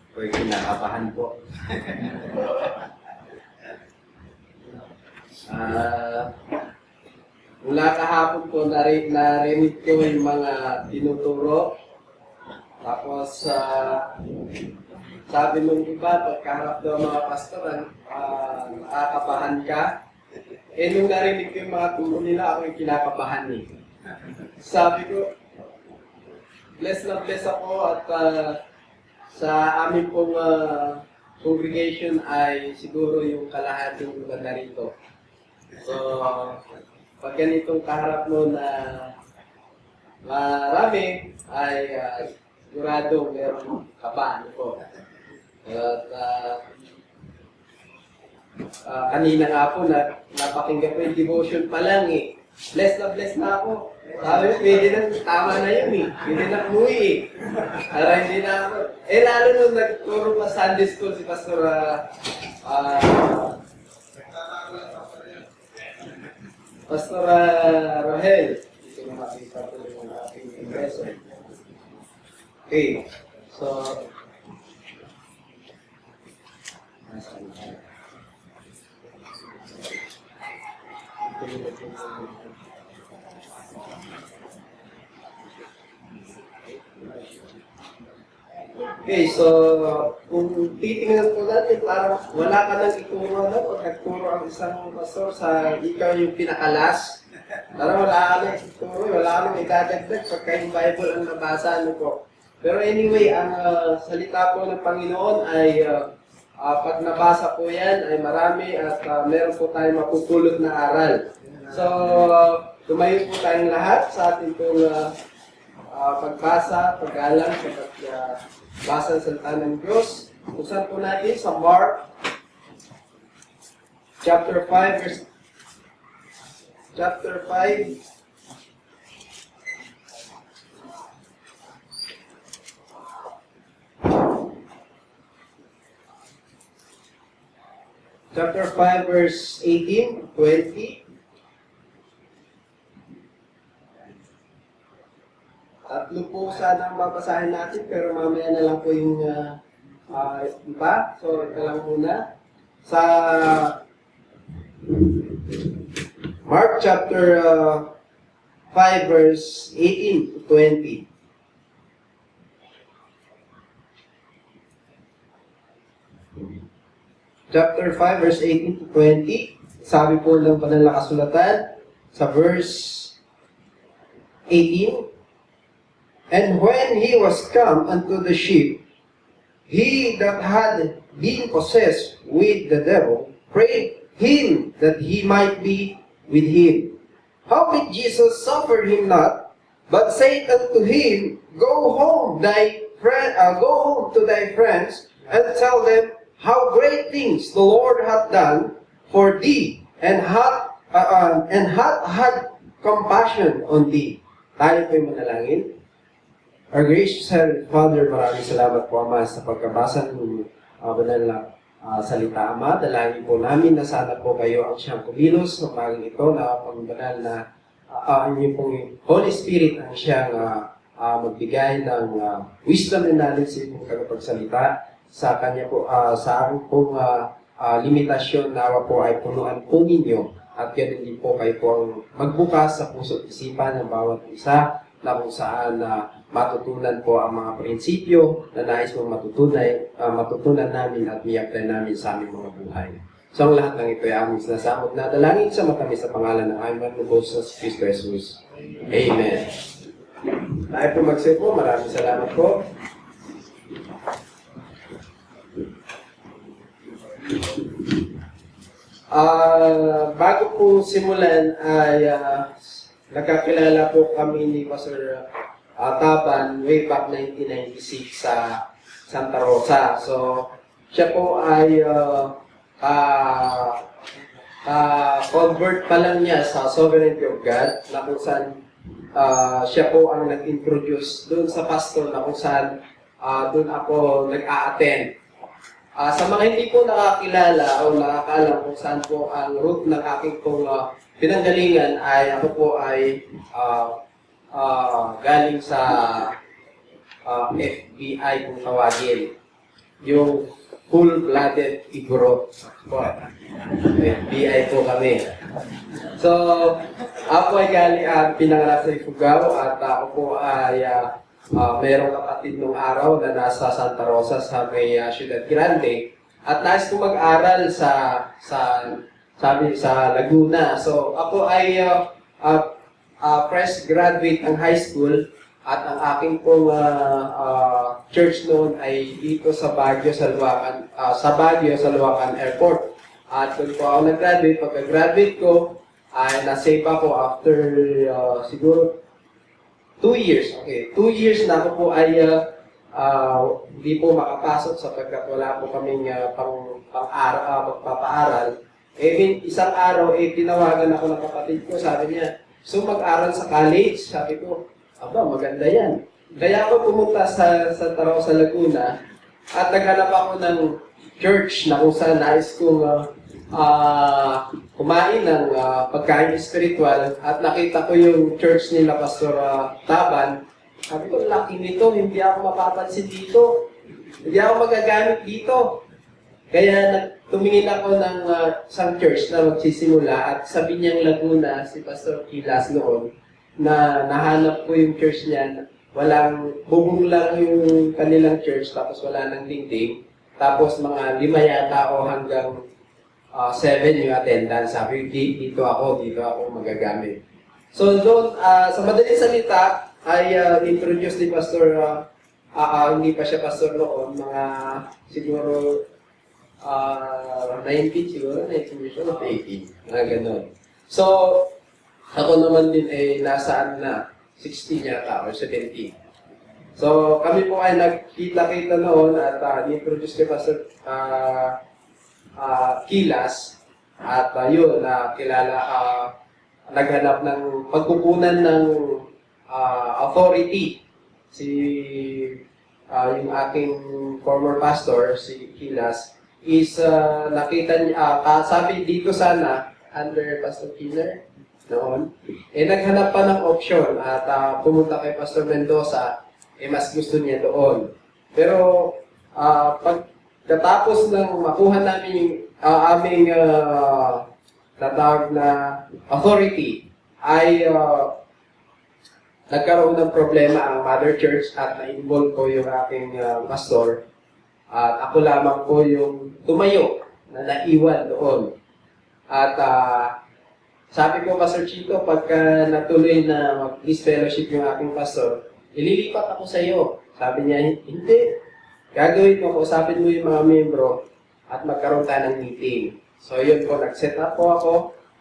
Ako'y kinakabahan po. Mula kahapon po, narinig ko yung mga tinuturo. Tapos, sabi nung iba, pagkaharap daw mga pastor, nakakabahan ka. Nung narinig ko yung mga turo nila, ako'y kinakabahan eh. Sabi ko, bless na bless ako at sa amin pong congregation ay siguro yung kalahating maganda rito. So, pag ganitong kaharap mo na marami ay sigurado meron kabaan po. At kanina nga po, napakinggan ko yung devotion pa lang eh. Bless na ako. Sabi, pwede na, tama na yun eh. Pwede na umuwi eh. Alam, hindi na ako. Lalo nung nagturo pa Sunday school si Pastor Pastor Rahel. Ito yung makita ko yung aking impreso. Okay. So, okay, so kung titingnan po natin, parang wala ka nang ituro na o nagturo ang isang pastor sa ikaw yung pinakalas. Parang wala ka nang ituro, wala ka nang idadagdag pagka yung Bible ang nabasa po. Pero anyway, ang salita po ng Panginoon ay pag nabasa po yan ay marami at meron po tayong mapupulot na aral. So, tumayo po tayong lahat sa ating pong pagbasa, pag-alam, basa ng salita ng Diyos. Buksan po natin sa Mark chapter 5 verse chapter 5 chapter 5 verse 18, 20. Tatlo po sana ang babasahin natin, pero mamaya na lang po yung iba. So, ito lang muna. Sa Mark chapter 5 verse 18 to 20. Chapter 5 verse 18 to 20. Sabi po ng Banal na Kasulatan sa verse 18. And when he was come unto the ship, he that had been possessed with the devil prayed him that he might be with him. Howbeit Jesus suffered him not, but said unto him, Go home to thy friends, and tell them how great things the Lord hath done for thee, and hath had compassion on thee. Tayo po'y manalangin. Our gracious Heavenly Father, maraming salamat po, Ama, sa pagkabasa ng banal na salita, Ama. Dalangin po namin na sana po kayo ang siyang kumilos sa umagang ito na pangbanal na inyong pong Holy Spirit ang siyang magbigay ng wisdom and knowledge sa inyong kagapagsalita sa kanya po, sa aking pong limitasyon nawa po ay punuan po ninyo at ganun din po kayo po ang magbukas sa puso't isipan ng bawat isa na kung saan matutunan po ang mga prinsipyo na nais mong matutunan namin at i-apply namin sa aming mga buhay. So ang lahat ng ito ay aming sinasamot na dalangin sa matamis sa pangalan ng aming Manubos sa Kristo Jesus. Amen. Tayo po magsipo. Maraming salamat po. Bago po simulan ay nagkakilala po kami ni Pastor Taban way back 1996 sa Santa Rosa. So, siya po ay convert pa lang niya sa Sovereignty of God na kung saan siya po ang nag-introduce doon sa pastor na kung saan doon ako nag-a-attend. Sa mga hindi po nakakilala o nakakaalam kung saan po ang root ng aking pong pinanggalingan ay ako po ay galing sa FBI kung tawagin. Yung full-blooded Igorot. FBI po kami. So, ako ay galing pinanganak sa Ifugao at ako po ay mayroong kapatid nung araw na nasa Santa Rosa sa may Ciudad Grande at nais ko mag-aral sa Laguna. So, ako ay fresh graduate ng high school at ang aking pong church noon ay dito sa Baguio, sa Luacan Airport. At doon po ako nag-graduate. Pagka-graduate ko, ay na-save ako after siguro 2 years. Okay, 2 years na ako po ay hindi po makapasok sapagkat wala po kaming pagpapaaral. Isang araw, tinawagan ako ng kapatid ko. Sabi niya, so mag-aral sa college. Sabi ko, aba, maganda yan. Kaya ako pumunta sa Santa Rosa, Laguna at naghanap ako ng church na kung saan nais kong kumain ng pagkain spiritual at nakita ko yung church nila Pastor Taban. Sabi ko, laki nito, hindi ako mapapansin dito. Hindi ako magagamit dito. Kaya tumingin ako ng isang church na magsisimula at sabi niyang Laguna, si Pastor Kilas noon, na nahanap ko yung church niya. Walang, bubong lang yung kanilang church, tapos wala nang dingding. Tapos mga 5 yata o hanggang 7 yung attendance. Sabi, dito ako magagamit. So doon, sa madaling salita, ay introduce ni Pastor, hindi pa siya pastor noon, mga siguro 19 siguro, 19 years old, 18, mga ganun. So, ako naman din ay nasaan na, 16 yata or 17. So, kami po ay nagkita-kita noon at ni-introduce kay Pastor Kilas at yun, naghanap ng pagkukunan ng authority. Yung aking former pastor, si Kilas, is nakita niya, sabi dito sana, under Pastor Killer, noon, naghanap pa ng option at pumunta kay Pastor Mendoza, mas gusto niya doon. Pero pagkatapos ng makuha namin yung aming natawag na authority, ay nagkaroon ng problema ang Mother Church at na-involve ko yung aking pastor. At ako lamang po yung tumayo na naiwan doon. At sabi ko, Pastor Chito, pagka natuloy na mag-peace fellowship yung aking pastor, ililipat ako sa iyo. Sabi niya, hindi. Gagawin mo, kausapin mo yung mga membro at magkaroon tayo ng meeting. So yun po, nag-set up po ako.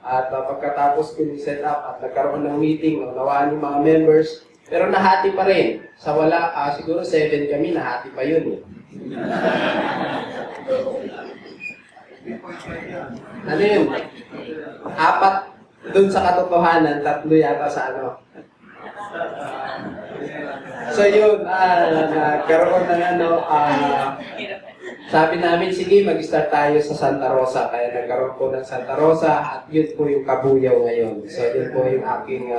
At pagkatapos ko set up at nagkaroon ng meeting, nawaan yung mga members. Pero nahati pa rin. Sa wala, siguro 7 kami, nahati pa yun eh. Ano yun? 4 doon sa katotohanan, 3 yata sa ano. So yun, nagkaroon ng sabi namin, sige, mag-start tayo sa Santa Rosa. Kaya nagkaroon po ng Santa Rosa at yun po yung Kabuyaw ngayon. So yun po yung aking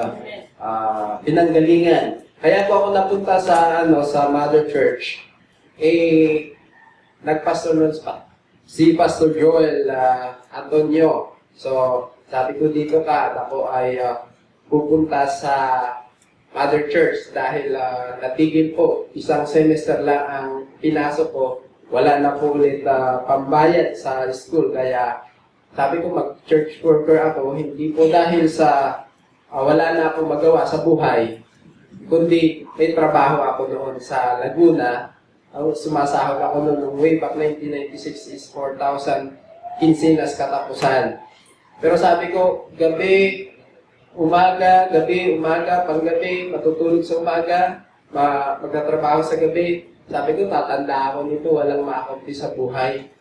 pinanggalingan. Kaya po ako napunta sa Mother Church. Nagpastor nun si Pastor Joel Antonio. So, sabi ko dito ka at ako ay pupunta sa Mother Church dahil natigil po. Isang semester lang ang pinasok ko. Wala na po ulit pambayad sa school. Kaya sabi ko mag-church worker ako. Hindi po dahil sa wala na akong magawa sa buhay. Kundi may trabaho ako noon sa Laguna. Sumasahod ako noon way back 1996 is 4,000 kinsinas katapusan. Pero sabi ko, gabi, umaga, panggabi, matutulog sa umaga, magtatrabaho sa gabi. Sabi ko, tatanda ako nito, walang ma-accomplish sa buhay.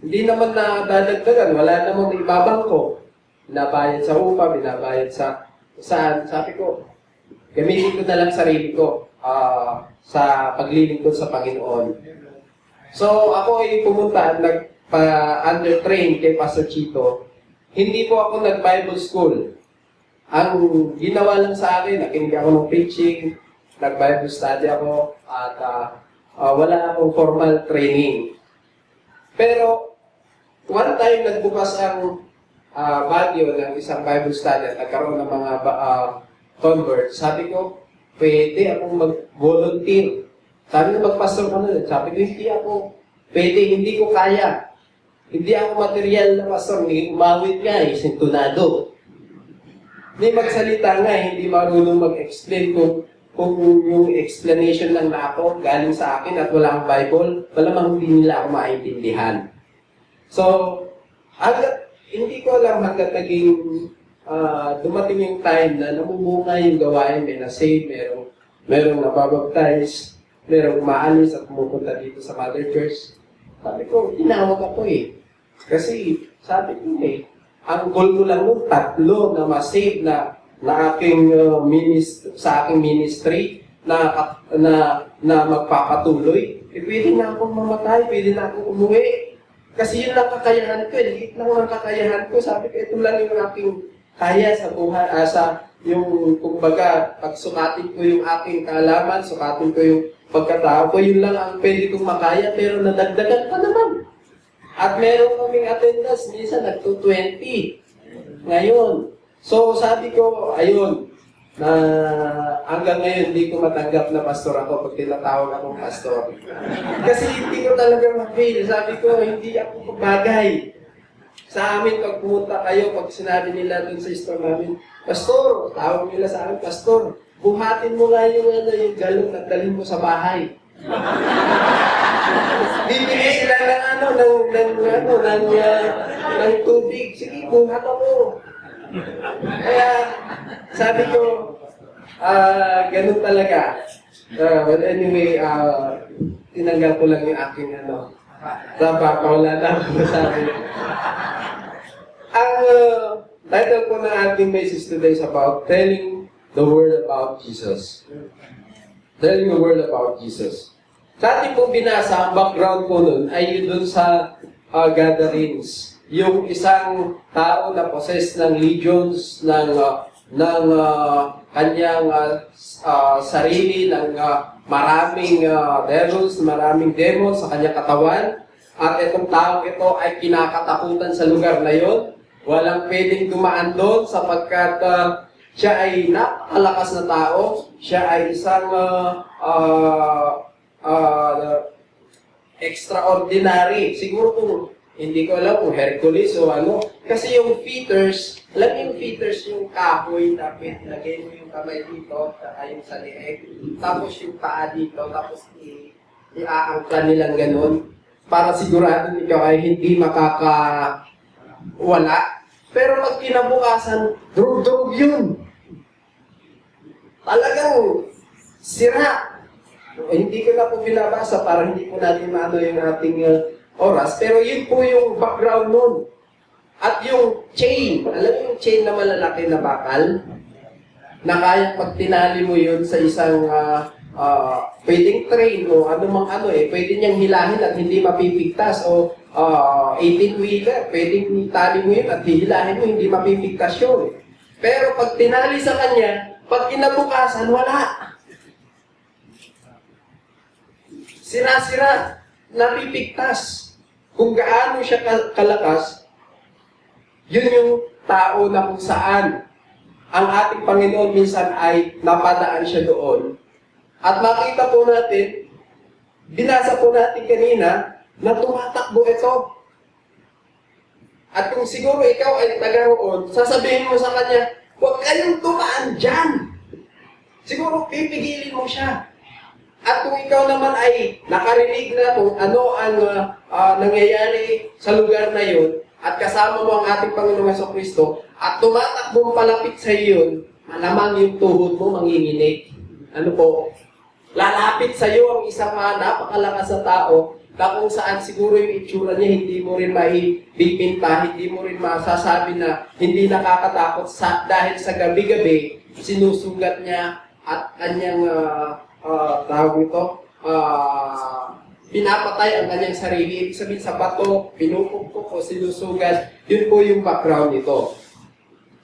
Hindi naman na dadagdagan, wala namang ibabang ko. Binabayad sa upa, binabayad sa saan. Sabi ko, gamitin ko na lang sarili ko sa paglilingkod sa Panginoon. So, ako ay pumunta at nagpa-undertrain kay Pastor Chito. Hindi po ako nag-Bible school. Ang ginawa lang sa akin, nakinig ako ng preaching, nag-Bible study ako, at wala akong formal training. Pero, one time nagbukas ang Baguio ng isang Bible study at nagkaroon ng mga convert. Sabi ko, pwede akong mag-volunteer. Sabi ko, magpastor ko na. Sabi ko, hindi ako. Pwede, hindi ko kaya. Hindi ako material na pastor. Umawit nga sintunado. Hindi magsalita nga, hindi marunong mag-explain kung yung explanation lang na ako galing sa akin at wala akong Bible, malamang hindi nila ako maintindihan. So, hindi ko alam hanggat naging dumating yung time na namubunga yung gawain, may na-save, merong nababaptize, merong umaalis at pumupunta dito sa Mother Church. Sabi ko, tinawag ako Kasi, sabi ko ang goal ko lang nung 3 na ma-save na aking sa aking ministry na magpapatuloy. Pwede na akong mamatay, pwede na akong umuwi. Kasi yun lang kakayahan ko, liit lang ang kakayahan ko. Sabi ko, ito lang yung aking kaya sa buhay, yung kumbaga, pagsukatin ko yung aking kaalaman, sukatin ko yung pagkatao ko, yun lang ang pwede kong makaya, pero nadagdagan pa naman. At meron kaming attendance, minsan nagto-20 ngayon. So sabi ko, ayun, na hanggang ngayon hindi ko matanggap na pastor ako pag tinatawag akong pastor. Kasi hindi ko talaga ma-feel. Sabi ko, hindi ako bagay. Sa amin, pag pumunta kayo, pag sinabi nila dun sa store namin, pastor, tawag nila sa akin, pastor, buhatin mo nga yung galon at dalhin mo sa bahay. Bibigay sila ng tubig. Sige, buhat ako. Kaya, sabi ko, ganun talaga. But anyway, tinanggal ko lang yung aking Tapa, wala na ako sabi. Ang title po ng ating message today is about telling the world about Jesus. Telling the world about Jesus. Sa ating pong binasa, ang background po nun ay yun dun sa gatherings. Yung isang tao na possessed ng legions, ng kanyang sarili, ng maraming devils, maraming demons sa kanyang katawan. At itong tao ito ay kinakatakutan sa lugar na yon. Walang pwedeng dumaan doon sapagkat siya ay napakalakas na tao. Siya ay isang extraordinary. Siguro kung hindi ko alam kung Hercules o ano. Kasi yung feeders, alam yung feeders, yung kahoy, tapos lagay mo yung kamay dito, saka yung sa leeg, tapos yung paa dito, tapos iaangka nilang ganun, para sigurado ikaw ay hindi makakawala. Pero pag kinabukasan, drug yun. Talagang sira. Hindi ko na po binabasa para hindi po natin maano yung ating oras, pero yun po yung background nun. At yung chain, alam mo yung chain na malalaki na bakal, na kaya pag tinali mo yun sa isang pwedeng train o anumang pwede niyang hilahin at hindi mapipigtas o 18-wheeler, pwedeng itali mo yun at hihilahin mo, hindi mapipigtas yun. Pero pag tinali sa kanya, pag kinabukasan, wala. Sira-sira, napipigtas. Kung gaano siya kalakas, yun yung tao na kung saan ang ating Panginoon minsan ay napadaan siya doon. At makita po natin, binasa po natin kanina, na tumatakbo ito. At kung siguro ikaw ay taga-roon, sasabihin mo sa kanya, huwag kayong tumaan dyan. Siguro pipigilin mo siya. At kung ikaw naman ay nakarinig na kung ano ang nangyayari sa lugar na yun, at kasama mo ang ating Panginoong Jesucristo, at tumatakbong palapit sa iyo, malamang yung tuhod mo manginginig. Ano po? Lalapit sa iyo ang isang napakalakas na tao, na kung saan siguro yung itsura niya, hindi mo rin maibigpinta, hindi mo rin masasabi na hindi nakakatakot dahil sa gabi-gabi, sinusugat niya at kanyang tawag ito, pinapatay ang kanyang sarili. Ibig sabihin sa bato, pinupukpok o sinusugat. Yun po yung background nito.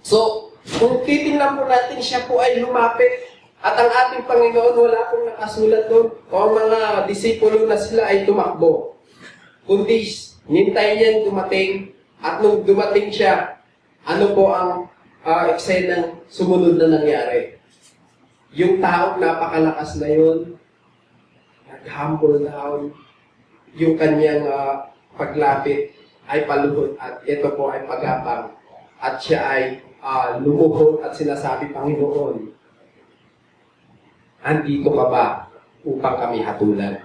So, Kung titingnan po natin, siya po ay lumapit. At ang ating Panginoon, wala pong nakasulat doon. O ang mga disipulo na sila ay tumakbo. Kundi, nintay niyan dumating. At nung dumating siya, ano po ang eksenang sumunod na nangyari? Yung taong napakalakas na yun, nag-humble down, yung kanyang paglapit ay paluhod at ito po ay pagapang. At siya ay lumuhod at sinasabi, Panginoon, andito ka ba upang kami hatulan?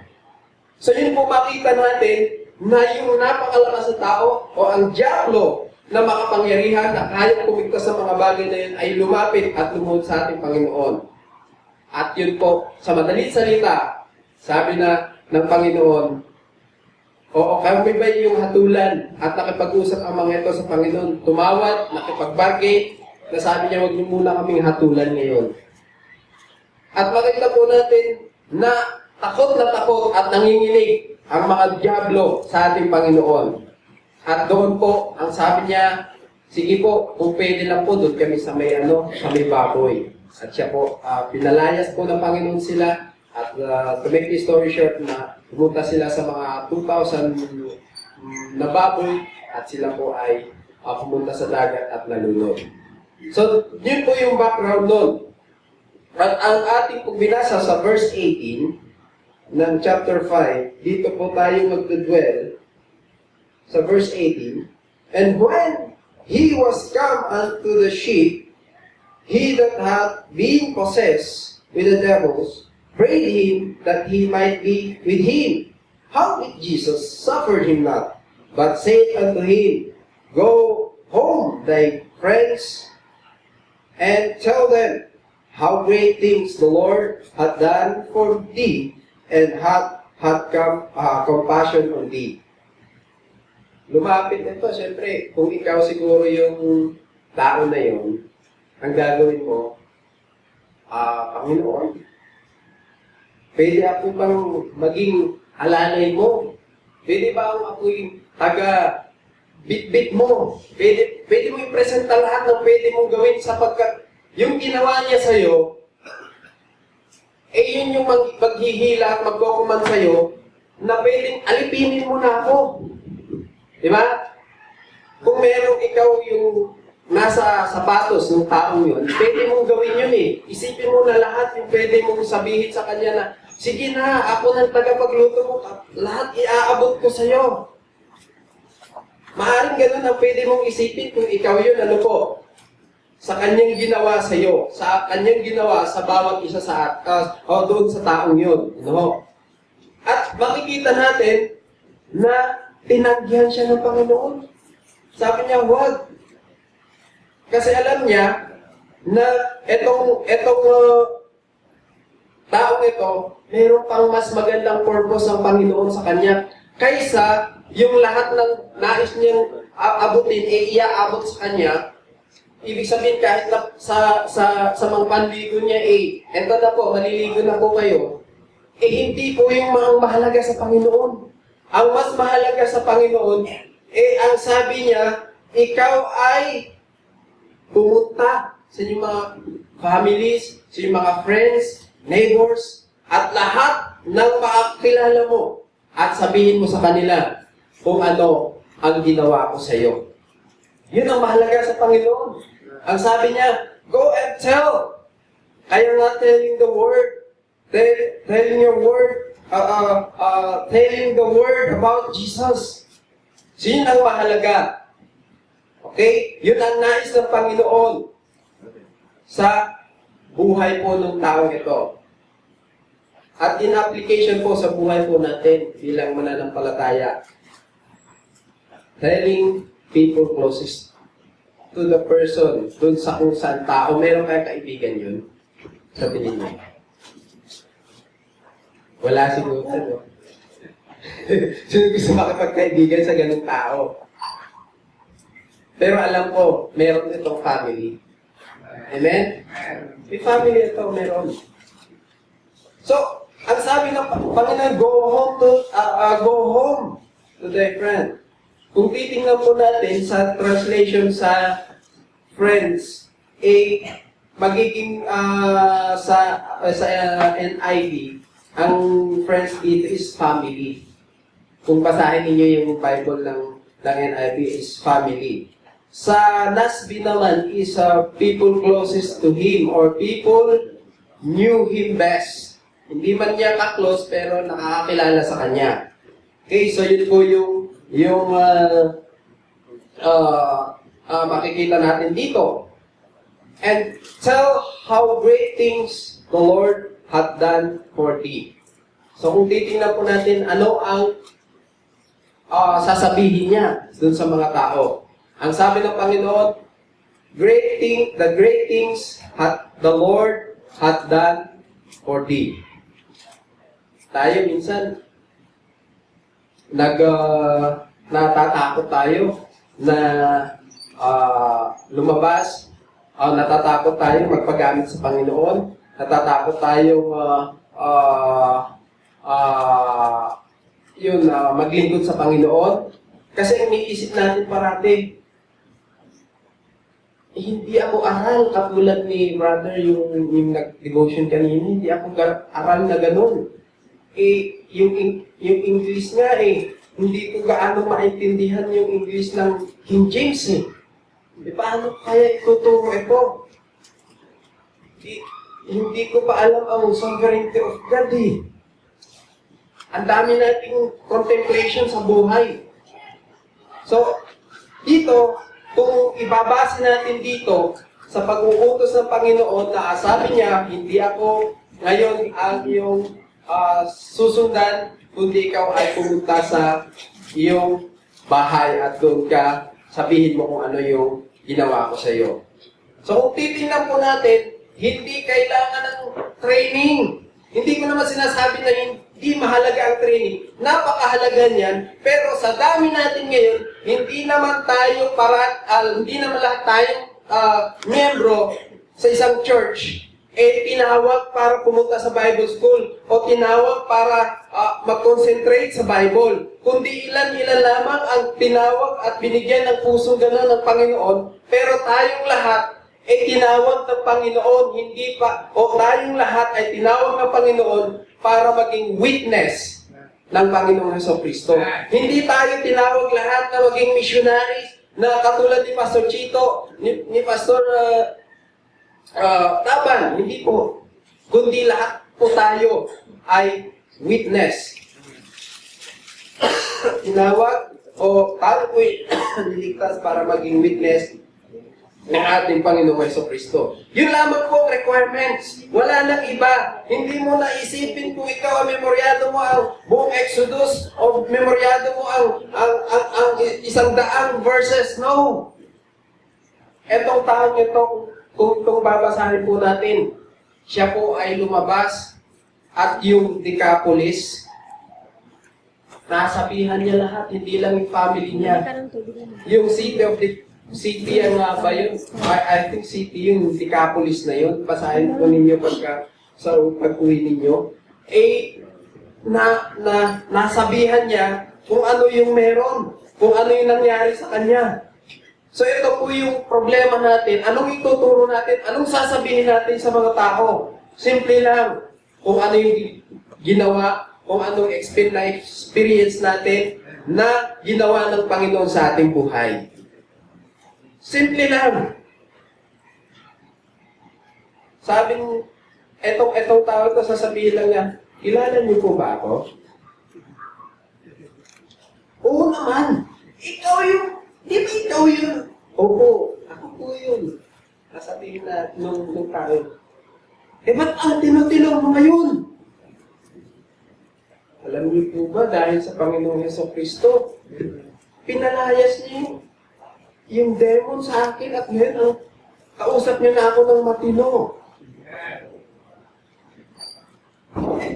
So yun po makita natin na yung napakalakas na tao o ang diablo na makapangyarihan na kaya kumigtas sa mga bagay na yun ay lumapit at lumuhod sa ating Panginoon. At yun po, sa madaling salita, sabi na ng Panginoon, oo, kami ba yung hatulan at nakipag-usap ang mga ito sa Panginoon, tumawad, nakipag-bargain, na sabi niya, huwag niyo muna kaming hatulan ngayon. At makita po natin na takot at nanginginig ang mga diablo sa ating Panginoon. At doon po, ang sabi niya, sige po, kung pwede lang po, doon kami sa may, sa may baboy. At siya po, pinalayas po ng Panginoon sila. At to make the story short, na pumunta sila sa mga 2,000 na baboy. At sila po ay pumunta sa dagat at nalunod. So, yun po yung background nun. At ang ating pong binasa sa verse 18 ng chapter 5, dito po tayo magdudwell sa verse 18. And when he was come unto the ship, he that had been possessed with the devils prayed him that he might be with him. Howbeit Jesus suffered him not, but said unto him, Go home, thy friends, and tell them how great things the Lord hath done for thee, and hath compassion on thee. Lumapit nito, siyempre, kung ikaw siguro yung tao na yun, ang gagawin mo, Panginoon, pwede ako bang maging alalay mo? Pwede ba ako yung taga-bit-bit mo? Pwede mo i-presenta lahat ng pwede mong gawin sapagkat yung ginawa niya sa'yo, yun yung maghihila at magkukuman sa'yo na pwedeng alipinin mo na ako. Diba? Kung merong ikaw yung nasa sapatos ng taong yun, pwede mong gawin yun eh. Isipin mo na lahat yung pwede mong sabihin sa kanya na, sige na, ako ng tagapagluto mo, lahat iaabot ko sa'yo. Maaring ganun ang pwede mong isipin kung ikaw yun, ano po, sa kanyang ginawa sa'yo, sa kanyang ginawa sa bawat isa sa o doon sa taong yun. No? At makikita natin na tinanggihan siya ng Panginoon. Sabi niya, wag. Kasi alam niya na etong taong ito, mayroon pang mas magandang purpose ang Panginoon sa kanya kaysa yung lahat ng nais niyang abutin, iaabot sa kanya. Ibig sabihin kahit na sa mga panligo niya, eto na po, maliligo na po kayo. Hindi po yung mga mahalaga sa Panginoon. Ang mas mahalaga sa Panginoon, ang sabi niya, ikaw ay pumunta sa inyong mga families, sa inyong mga friends, neighbors, at lahat ng makakilala mo. At sabihin mo sa kanila kung ano ang ginawa ko sa iyo. Yun ang mahalaga sa Panginoon. Ang sabi niya, go and tell. Kaya nga telling the word, telling your word, telling the word about Jesus. So yun ang mahalaga. Okay? Yun ang nais ng Panginoon sa buhay po ng taong ito. At in application po sa buhay po natin bilang mananampalataya, telling people closest to the person, dun sa kung saan tao, meron kayong kaibigan yun? Sa tingin mo? Wala siguro. Ano? Sino gusto makipagkaibigan sa ganung tao? Pero alam ko, meron itong family. Amen? May family ito, meron. So, ang sabi ng Panginoon, go home to thy friend. Kung titingnan po natin sa translation sa friends, magiging sa NIV, ang friends dito is family. Kung basahin ninyo yung Bible ng NIV is family. Sa NASB naman is people closest to Him or people knew Him best. Hindi man niya ka-close pero nakakakilala sa Kanya. Okay, so yun po yung makikita natin dito. And tell how great things the Lord hath done for thee. So kung titingnan po natin ano ang sasabihin niya dun sa mga tao. Ang sabi ng Panginoon, the great things hath the Lord hath done for thee. Tayo minsan natatakot tayo na lumabas, natatakot tayo magpagamit sa Panginoon, natatakot tayong maglingkod sa Panginoon. Kasi iniisip natin parati, hindi ako aral katulad ni brother yung nag-devotion kanina, hindi ako aral na ganun. Yung English nga hindi ko gaano maintindihan yung English ng King James paano kaya ituturo ito? Hindi ko pa alam ang sovereignty of God Ang dami nating contemplation sa buhay. So, dito, kung ibabase natin dito, sa pag-uutos ng Panginoon na sabi niya, hindi ako ngayon ang iyong susundan, kundi ikaw ay pumunta sa iyong bahay at doon ka sabihin mo kung ano yung ginawa ko sa iyo. So kung titingnan po natin, hindi kailangan ng training. Hindi ko naman sinasabi na hindi mahalaga ang training. Napakahalaga niyan. Pero sa dami natin ngayon, hindi naman lahat tayong miyembro sa isang church tinawag para pumunta sa Bible school o tinawag para mag-concentrate sa Bible. Kundi ilan-ilan lamang ang tinawag at binigyan ng pusong gano'n ng Panginoon, pero tayong lahat tinawag ng Panginoon, tayong lahat ay tinawag ng Panginoon para maging witness ng Panginoong Jesucristo. Hindi tayo tinawag lahat na maging missionaries na katulad ni Pastor Chito, ni Pastor Taban, hindi po. Kundi lahat po tayo ay witness. Tinawag o tayo po'y niligtas para maging witness ng ating Panginoong Jesucristo. Yun lamang po ang requirements. Wala nang iba. Hindi mo naisipin kung ikaw ang memoryado mo ang buong Exodus o memoryado mo ang 100 verses. No. Etong taong ito, kung babasahin po natin, siya po ay lumabas at yung Decapolis, nasabihan niya lahat, hindi lang yung family niya. Yung city ang ba yun? I think city yung Decapolis na yun. Basahin po ninyo sa pag-uwi ninyo. Nasabihan niya kung ano yung meron, kung ano yung nangyari sa kanya. So ito po yung problema natin. Anong ituturo natin? Anong sasabihin natin sa mga tao? Simple lang. Kung ano yung ginawa, kung anong experience natin na ginawa ng Panginoon sa ating buhay. Simple lang. Sabing, etong tao ito, sasabihin lang niya, kilala niyo po ba ako? Oo naman. Di ba ikaw yun? Oo, ako po yun. Nasabihin na nung tao. Ba't ang tinutulong mo ngayon? Alam niyo po ba, dahil sa Panginoong Jesucristo, pinalayas niya yung demon sa akin at ngayon kausap niya na ako ng matino.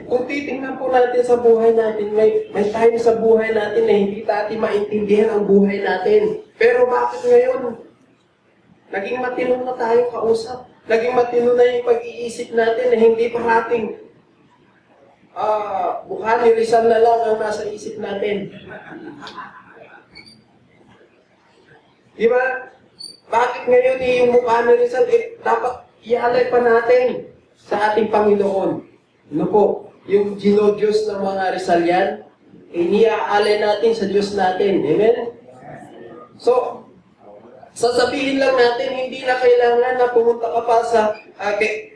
Kung titingnan po natin sa buhay natin, may time sa buhay natin na hindi natin maintindihan ang buhay natin. Pero bakit ngayon? Naging matino na tayong kausap. Naging matino na yung pag-iisip natin na hindi parating mukha ni Rizal na lang ang nasa isip natin. Di ba? Bakit ngayon yung mukha ni Rizal, dapat ialay pa natin sa ating Panginoon. Ano po, yung Diyos ng mga Rizalian, iniaalay natin sa Diyos natin. Amen? So, sasabihin lang natin, hindi na kailangan na pumunta ka pa sa,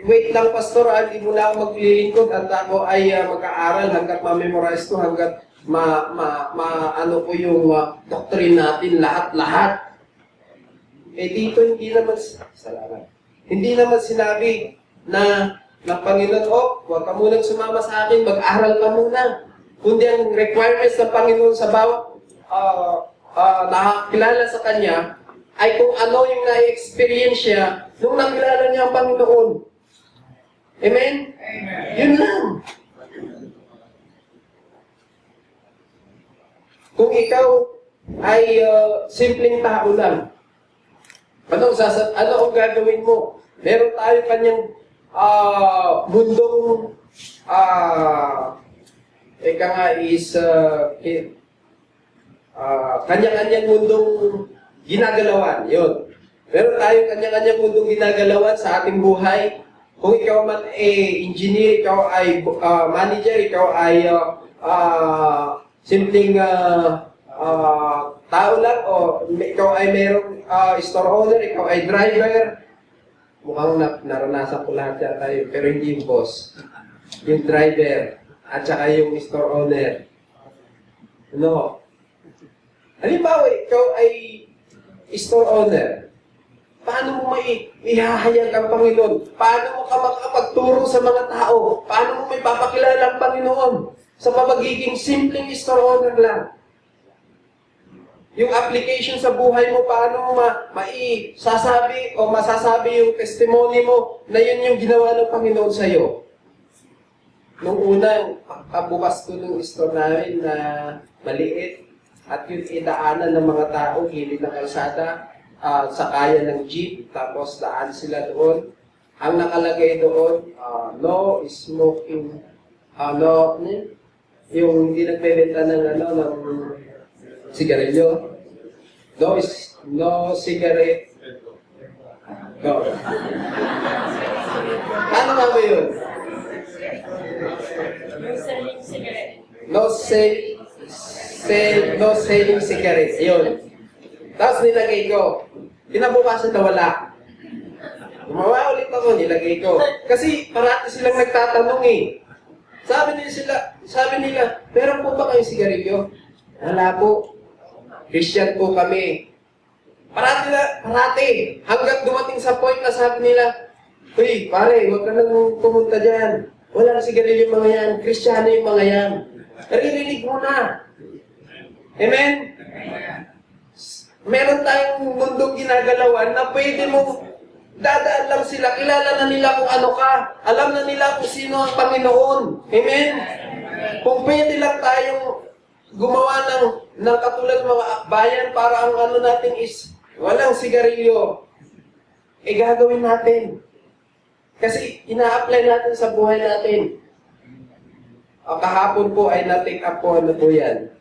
wait lang pastor, hindi mo na ako maglilingkod at ako ay mag-aaral hanggat ma-memorize ko, hanggat ano ko yung doctrine natin, lahat-lahat. Dito hindi naman, salamat. Hindi naman sinabi na ng Panginoon, huwag ka munang sumama sa akin, mag-aral ka muna. Kundi ang requirements ng Panginoon sa bawat nakakilala sa Kanya, ay kung ano yung na-experience siya nung nakilala niya ang Panginoon. Amen? Amen. Yun lang. Kung ikaw ay simpleng tao lang, ano ang gagawin mo? Meron tayo kanyang mundong kanya-kanyang mundong ginagalawan, yun. Meron tayong kanya-kanyang mundong ginagalawan sa ating buhay. Kung ikaw man ay engineer, ikaw ay manager, ikaw ay simpleng tao lang, o ikaw ay merong store owner, ikaw ay driver. Mukhang naranasan ko lahat yan tayo, pero hindi yung boss. Yung driver, at saka yung store owner. Ano? Halimbawa, ikaw ay store owner. Paano mo ihahayag ang Panginoon? Paano mo ka makapagturo sa mga tao? Paano mo may papakilala ang Panginoon? Sa pamagiging simpleng store owner lang. Yung application sa buhay mo, paano mo maisasabi o masasabi yung testimony mo na yun yung ginawa ng Panginoon sa iyo. Nung unang pagbukas ko ng store namin na maliit, at yun idaanan ng mga tao, gilid ng kalsada, sakayan ng jeep, tapos daan sila doon. Ang nakalagay doon, no smoking, yung hindi nagbebenta ng sigarilyo. No cigarette. Go. Paano nga ba yun? No selling cigarette. No selling cigarettes. Yun. Tapos nilagay ko. Kinabukasan na wala. Gumawa ulit ako, nilagay ko. Kasi parati silang nagtatanong eh. Sabi nila, meron po ba kayong sigarilyo? Wala po. Christian po kami. Parati. Hanggang dumating sa point na sabi nila, uy, pare, huwag ka nang pumunta dyan. Walang sigarilyo yung mga yan. Kristiyano yung mga yan. Naririnig mo na. Amen? Meron tayong mundong ginagalawan na pwede mo dadaan lang sila. Kilala na nila kung ano ka. Alam na nila kung sino ang Panginoon. Amen? Kung pwede lang tayong gumawa ng katulad mga akbayan para ang ano natin is walang sigarilyo, gagawin natin. Kasi ina-apply natin sa buhay natin. Kahapon po ay na-take up po ano po yan.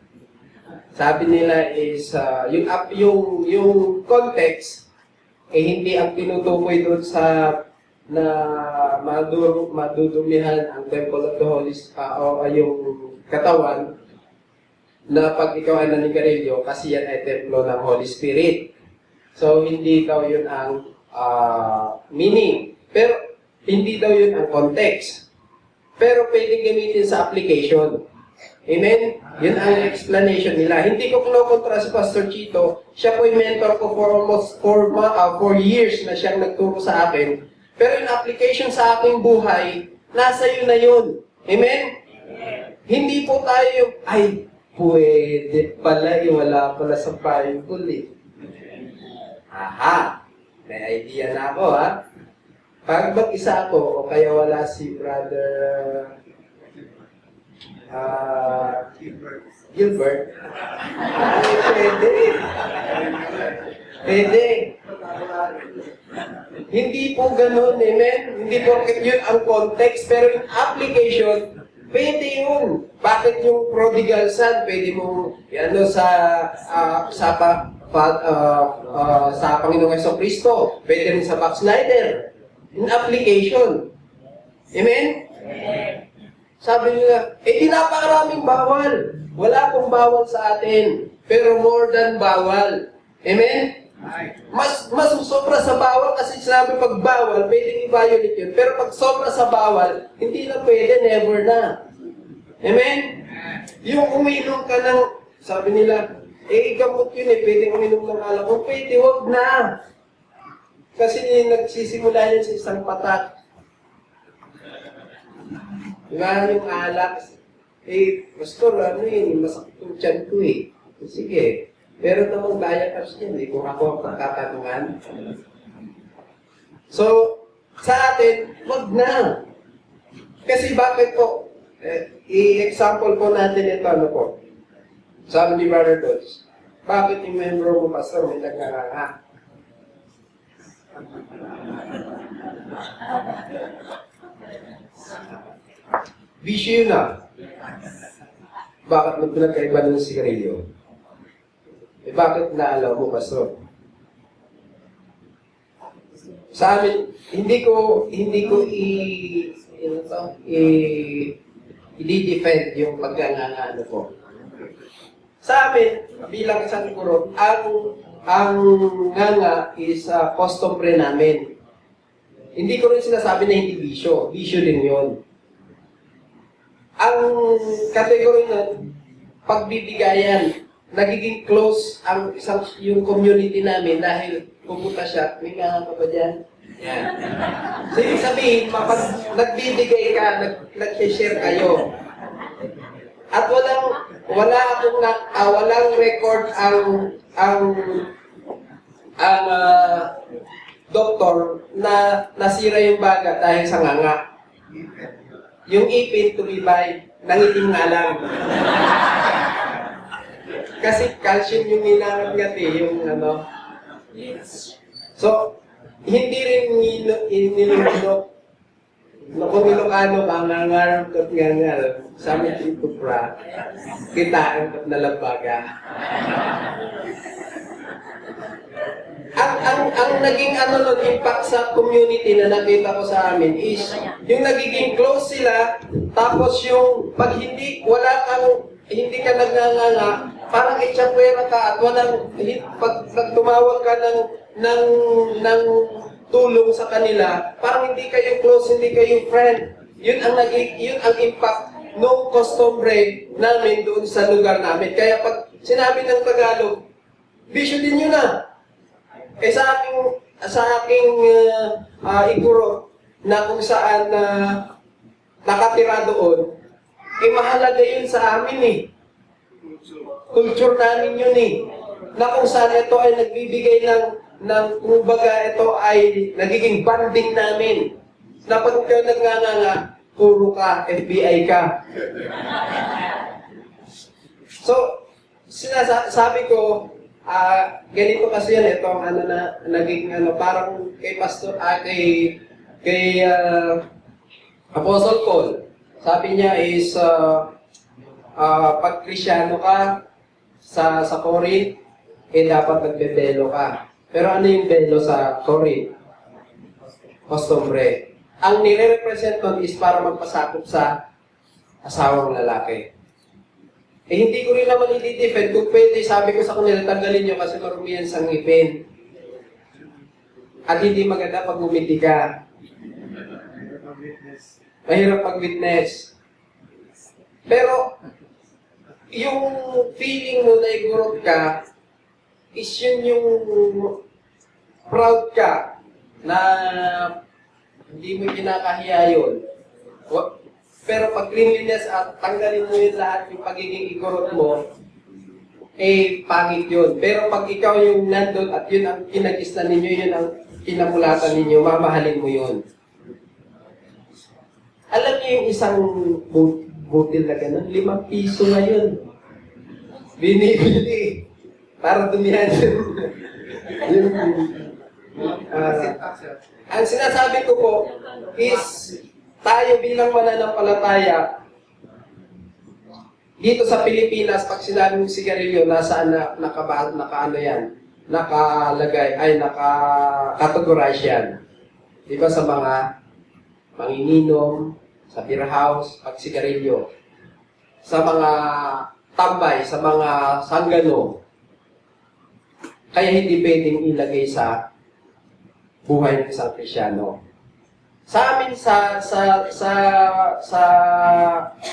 Sabi nila is, yung context, hindi ang tinutukoy doon sa na madudumihan ang Temple of the Holy o yung katawan na pag ikaw ay nanigarilyo kasi yan ay templo ng Holy Spirit. So, hindi daw yun ang meaning. Pero, hindi daw yun ang context. Pero, pwedeng gamitin sa application. Amen? Yun ang explanation nila. Hindi ko kinokontra si Pastor Chito. Siya po yung mentor ko for almost 4 years na siyang nagturo sa akin. Pero yung application sa aking buhay, nasa yun na yun. Amen? Hindi po tayo ay, pwede pala, wala pala sa Bible eh. Aha! May idea na ako ha. Pag mag-isa ako, o kaya wala si Brother Gilbert, pwede. Pwede. Hindi po ganun, amen? Hindi po yun ang context, pero in application, pwede yun. Bakit yung prodigal son, pwede mong, sa Panginoong Jesucristo, pwede rin sa backslider. In application. Amen? Sabi nila, napakaraming bawal. Wala pong bawal sa atin, pero more than bawal. Amen? Mas sobra sa bawal kasi sinabi pag bawal, pwedeng i-violate yun. Pero pag sobra sa bawal, hindi na pwede, never na. Amen? Yung uminom ka ng, sabi nila, gamot yun pwedeng uminom ng alak. Kung pwede, huwag na. Kasi nagsisimula yan sa isang patak. Diba, yung alak, pastor, masakit yung tiyan ko Sige. Pero namang dieters yan, kung ako ang kakatungan. So, sa atin, wag na. Kasi bakit po? I-example po natin ito, ano po? Sabi ni Brother Dodge, bakit yung membro mo, pastor, may nagnganga? Bisyo na. Bakit mo pinagkaiba ng sigarilyo? Bakit naalaw mo, pastor? Sa amin, hindi ko i-defend yung pagkangangano ko. Sa amin, bilang isang guro, ang nganga is customary namin. Hindi ko rin sinasabi na hindi bisyo. Bisyo din yon. Ang kategory na pagbibigayan, nagiging close yung community namin dahil pupunta siya. May nga ka ba dyan? Yan. So, yung sabihin, nagbibigay ka, nag-share kayo. At walang record ang doktor na nasira yung baga dahil sa nganga. Yung ipin tumibay, nangitim nga lang. Kasi calcium yung hinangat yung ano. So, hindi rin nilunok. Kung Ilocano ba, ngangarap ko't ngangar. Sa amin dito pra, kitaan ko't nalambaga. Ang naging impact sa community na nakita ko sa amin is, yung nagiging close sila, tapos yung pag hindi ka nagnganganga, parang itsapwera ka at pag tumawag ka ng tulong sa kanila, parang hindi kayo close, hindi kayo friend. Yun ang impact nung customary namin doon sa lugar namin. Kaya pag sinabi ng Tagalog, bisyo din yun sa aking iguro na kung saan nakatira doon, mahalaga yun sa amin Culture namin yun na kung saan ito ay nagbibigay kumbaga ito ay nagiging banding namin. Na pag ikaw nagnganganga, puro ka, FBI ka. So, sabi ko, ganito kasi yan, ito ang naging parang kay Pastor, kay Apostle Paul. Sabi niya is, pag Krisyano ka sa Corinth, dapat nagbebelo ka. Pero ano yung belo sa Corinth? Customary. Ang nire-represent nun is para magpasakop sa asawang lalaki. Hindi ko rin naman i-defend. Kung pwede, sabi ko sa kanila, tanggalin nyo kasi marumi yan sa ngipin. At hindi maganda pag umiti ka. Mahirap pag-witness. Pero, yung feeling mo na igurot ka, is yun yung proud ka na hindi mo kinakahiya yun. Pero pag cleanliness at tanggalin mo yun lahat yung pagiging igurot mo, pangit yun. Pero pag ikaw yung nandun at yun ang kinagisnan ninyo, yun ang kinamulatan ninyo, mamahalin mo yun. Alam niyo yung isang butil na gano'n, 5 piso na yun. Binibili. Para dumihan yun. Ang sinasabi ko po is, tayo bilang mananampalataya, dito sa Pilipinas, pag sinabing sigarilyo, nasaan nakaano yan? nakalagay, ay naka-categorize yan. Di ba sa mga manginginom, sa beer house, pagsigarilyo, sa mga tambay, sa mga sanggano, kaya hindi pwedeng ilagay sa buhay ng isang Kristyano. Sa amin, sa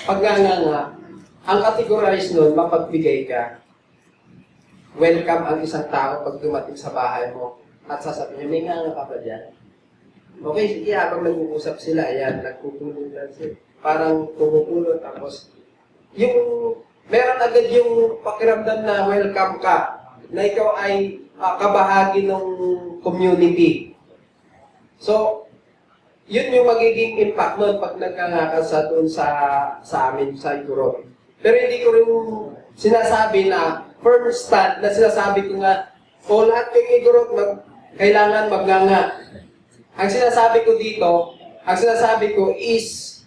pagnganganga, ang categorize nun, mapagbigay ka. Welcome ang isang tao pag dumating sa bahay mo at sasabihin niya, may nganga ka ba dyan? Okay, sige, habang nag-uusap sila, ayan, nagpupulot lang sila. Parang pumupulot, tapos, meron agad yung pakiramdam na welcome ka, na ikaw ay kabahagi ng community. So, yun yung magiging impact nun pag nagkangaka doon sa amin, sa Igorot. Pero hindi ko rin sinasabi na firm stand na sinasabi ko nga, lahat yung Igorot kailangan magnganga. Ang sinasabi ko dito, is,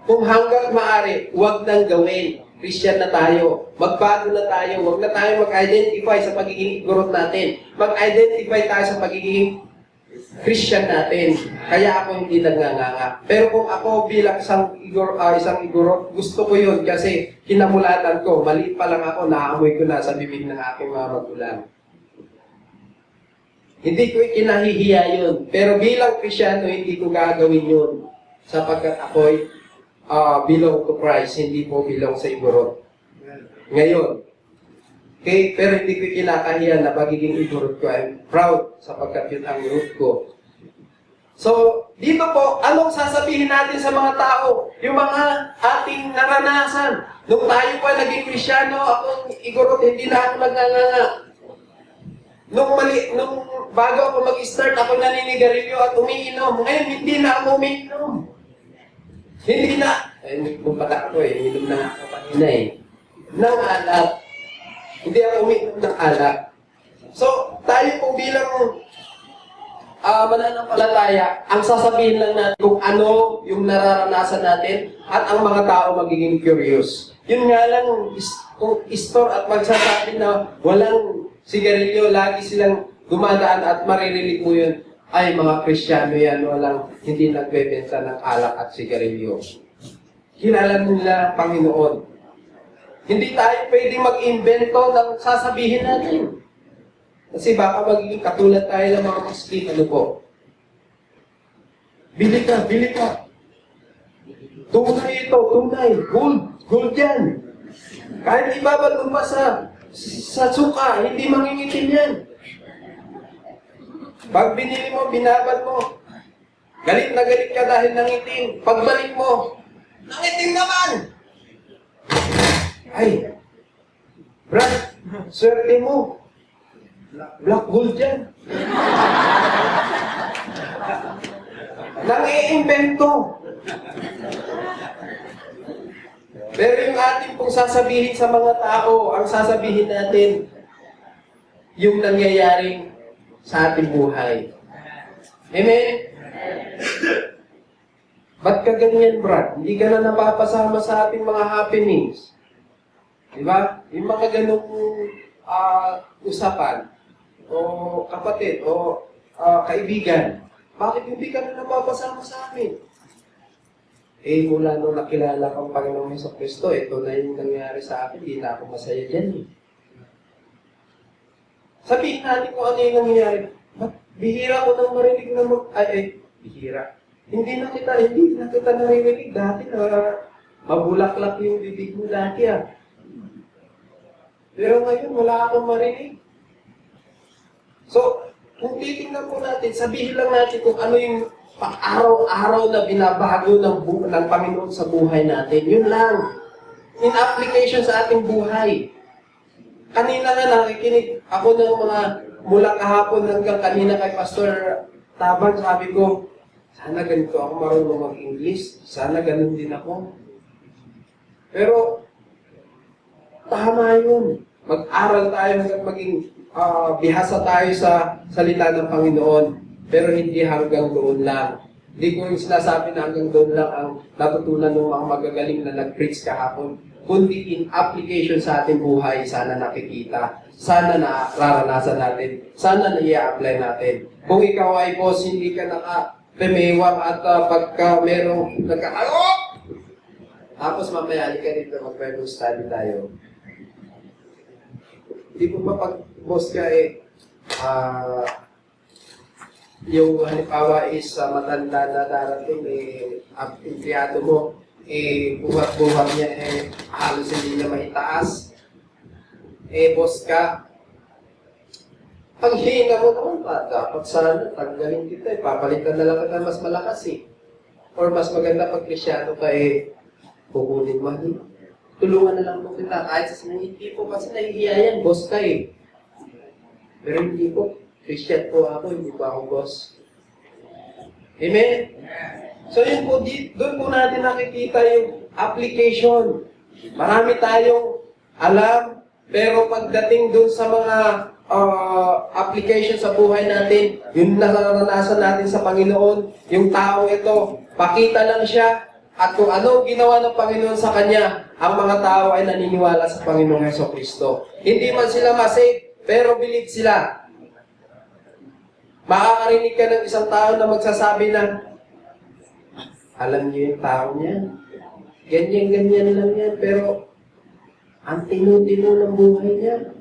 kung hanggang maaari, huwag nang gawin. Christian na tayo. Magbago na tayo. Huwag na tayo mag-identify sa pagiging Igorot natin. Mag-identify tayo sa pagiging Christian natin. Kaya ako hindi nanganganga. Pero kung ako bilang isang Igorot, gusto ko yun kasi kinamulatan ko. Maliit pa lang ako, naamoy ko na sa bibig ng aking mga magulang. Hindi ko kinahihiya yun. Pero bilang Kristyano, hindi ko gagawin yun. Sapagkat ako'y belong to Christ, hindi po belong sa Igorot. Ngayon, okay, pero hindi ko kinakahiya na magiging Igorot ko. I'm proud sapagkat yun ang root ko. So, dito po, anong sasabihin natin sa mga tao? Yung mga ating naranasan. Nung tayo pa naging Kristyano, akong Igorot, hindi na ako nagnganganga. Nung bago ako mag-start, ako naninigarilyo at umiinom. Ngayon, hindi na ako umiinom. Hindi na. Nung bata ako umiinom na ako kanina ng alak. Hindi ako umiinom ng alak. So, tayo po bilang mananampalataya, ang sasabihin lang natin kung ano yung nararanasan natin at ang mga tao magiging curious. Yun nga lang, kung store at magsasabi na walang sigarilyo, lagi silang dumadaan at maririnig mo yun, ay mga Kristiyano yan, hindi nagbebenta ng alak at sigarilyo. Kilala nila ang Panginoon. Hindi tayo pwedeng mag-invento ng sasabihin natin. Kasi baka magiging katulad tayo ng mga Muslim, ano po? Bili ka. Tunay ito, tunay. Gold yan. Kahit ibabad mo pa sa suka, hindi mangingitim yan. Pag binili mo, binabad mo. Galit na galit ka dahil nangitim. Pagbalik mo, nangitim naman! Ay, Brad, swerte mo. Black gold yan. Nang-iimbento. Pero yung ating pong sasabihin sa mga tao, ang sasabihin natin, yung nangyayaring sa ating buhay. Amen? Ba't ka ganyan, Brad? Hindi ka na napapasama sa ating mga happenings. Diba? Yung mga ganong usapan, o kapatid, o kaibigan, bakit hindi ka na napapasama sa amin? Mula nung nakilala kang Panginoong Jesucristo, ito na yung nangyari sa akin, hindi na ako masaya dyan. Sabihin natin kung ano yung nangyari. Bihira ko nang marinig na bihira. Hindi na kita naririnig. Dati mabulaklak yung bibig mo dati Pero ngayon, wala akong marinig. So, kung titingnan po natin, sabihin lang natin kung ano yung pang-araw-araw na binabago ng Panginoon sa buhay natin. Yun lang. In application sa ating buhay. Kanina nga nakikinig ako ng mga mula kahapon hanggang kanina kay Pastor Taban, sabi ko, sana ganito ako marunong mag-English. Sana ganun din ako. Pero, tama yun. Mag-aral tayo hanggang maging bihasa tayo sa salita ng Panginoon. Pero hindi hanggang doon lang. Hindi ko yung sinasabi na hanggang doon lang ang natutunan ng mga magagaling na nag-preach kahapon. Kundi in application sa ating buhay, sana nakikita. sana nararanasan natin, sana na-i-apply natin. Kung ikaw ay boss, hindi ka naka-pemewang at pagka merong tapos mamaya, ka dito, mag-Bible study tayo. Hindi po ba pag boss ka yung halimbawa is matanda na darating, empleyado mo, buhat-buhat niya, halos hindi niya maitaas. Boss ka, ang hina mo naman pa, dapat sana, tanggalin kita, papalitan na lang kita mas malakas Or mas maganda pag Krisyano ka, kukunin mo, tulungan na lang po kita, kahit sa hindi po kasi nahihiya yan, boss ka Pero hindi po, Christian po ako, hindi po ako boss. Amen? So yun po, doon po natin nakikita yung application. Marami tayong alam, pero pagdating doon sa mga application sa buhay natin, yung nararanasan natin sa Panginoon, yung tao ito, pakita lang siya, at kung ano ginawa ng Panginoon sa kanya, ang mga tao ay naniniwala sa Panginoong Jesucristo. Hindi man sila masave, pero believe sila. Makakarinig ka ng isang tao na magsasabi na, alam niyo yung tao niya, ganyan-ganyan lang yan, pero ang tino-tino ng buhay niya.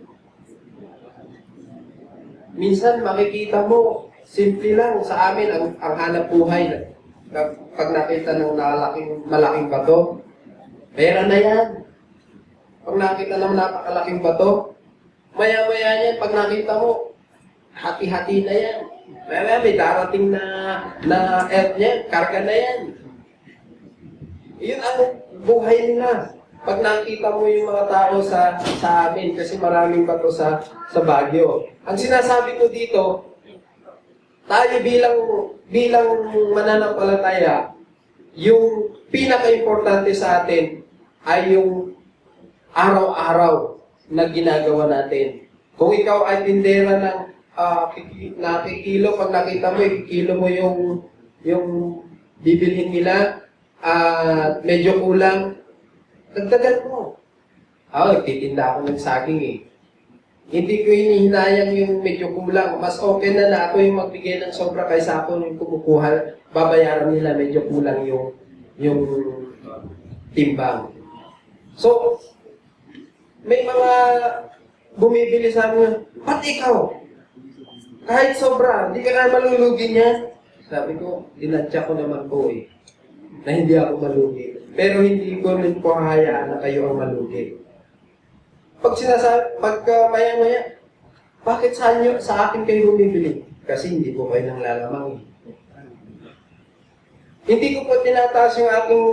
Minsan makikita mo, simple lang sa amin ang hanap buhay. Pag nakita ng malaking bato, pera na yan. Pag nakita ng napakalaking bato, maya-maya yan, pag nakita mo, hati-hati na yan. May darating na earth niya, karga na yan. Yun ang buhay nila. Pag nakita mo yung mga tao sa amin, kasi maraming bato sa Baguio. Ang sinasabi ko dito, tayo bilang mananampalataya, yung pinaka-importante sa atin ay yung araw-araw na ginagawa natin. Kung ikaw ay tindera ng nakikilo, pag nakita mo, ikikilo mo yung bibilhin nila, medyo kulang, dagdagan mo. Nagtitinda ako ng saging Hindi ko hinihinayang yung medyo kulang. Mas okay na ako yung magbigay ng sobra kaysa ako yung kumukuha, babayaran nila medyo kulang yung timbang. So, may mga bumibili sa amin, ba't ikaw? Kahit sobra, hindi ka na malulugi niyan. Sabi ko, tinatya ko naman po na hindi ako malugi. Pero hindi ko rin po hahayaan na kayo ang malugi. Pag maya-maya, bakit sa akin kayo bumibili? Kasi hindi po kayo nang lalamang. Hindi ko po tinataas yung aking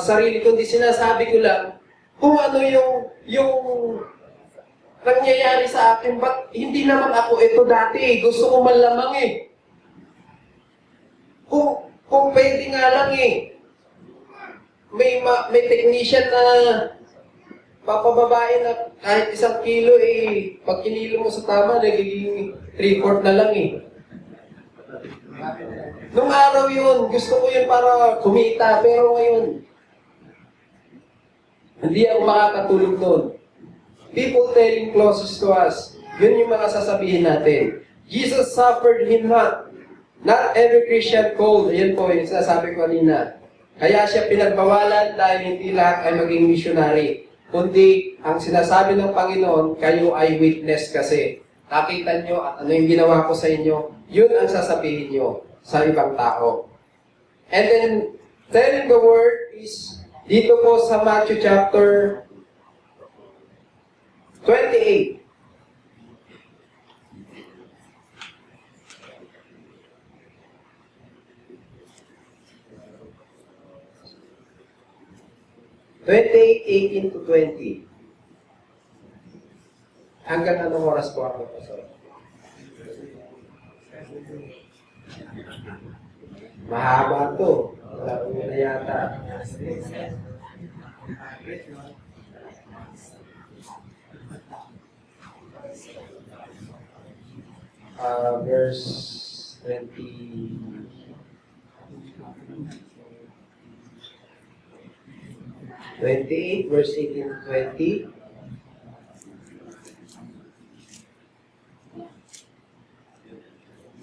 sarili, kundi sinasabi ko lang kung ano yung nangyayari sa akin. Ba't hindi naman ako ito dati? Gusto ko malamang Kung pwede nga lang may technician na papababae na kahit 1 kilo pag kinilo mo sa tama, nagiging 3/4 na lang Nung araw yun, gusto ko yun para kumita, pero ngayon, hindi ako makakatulog doon. People telling closest to us, yun yung mga sasabihin natin. Jesus suffered him not. Not every Christian called. Ayan po yung sinasabi ko kanina. Kaya siya pinagbawalan dahil hindi lahat ay maging missionary. Kundi ang sinasabi ng Panginoon, kayo ay witness kasi. Nakita nyo at ano yung ginawa ko sa inyo, yun ang sasabihin nyo sa ibang tao. And then, telling the word is dito po sa Matthew chapter 28. (28, 18 to 20). Hanggang anong oras po ako? Mahaba to. Wala ko na yata. Verse 20. 28, verse 18 to 20.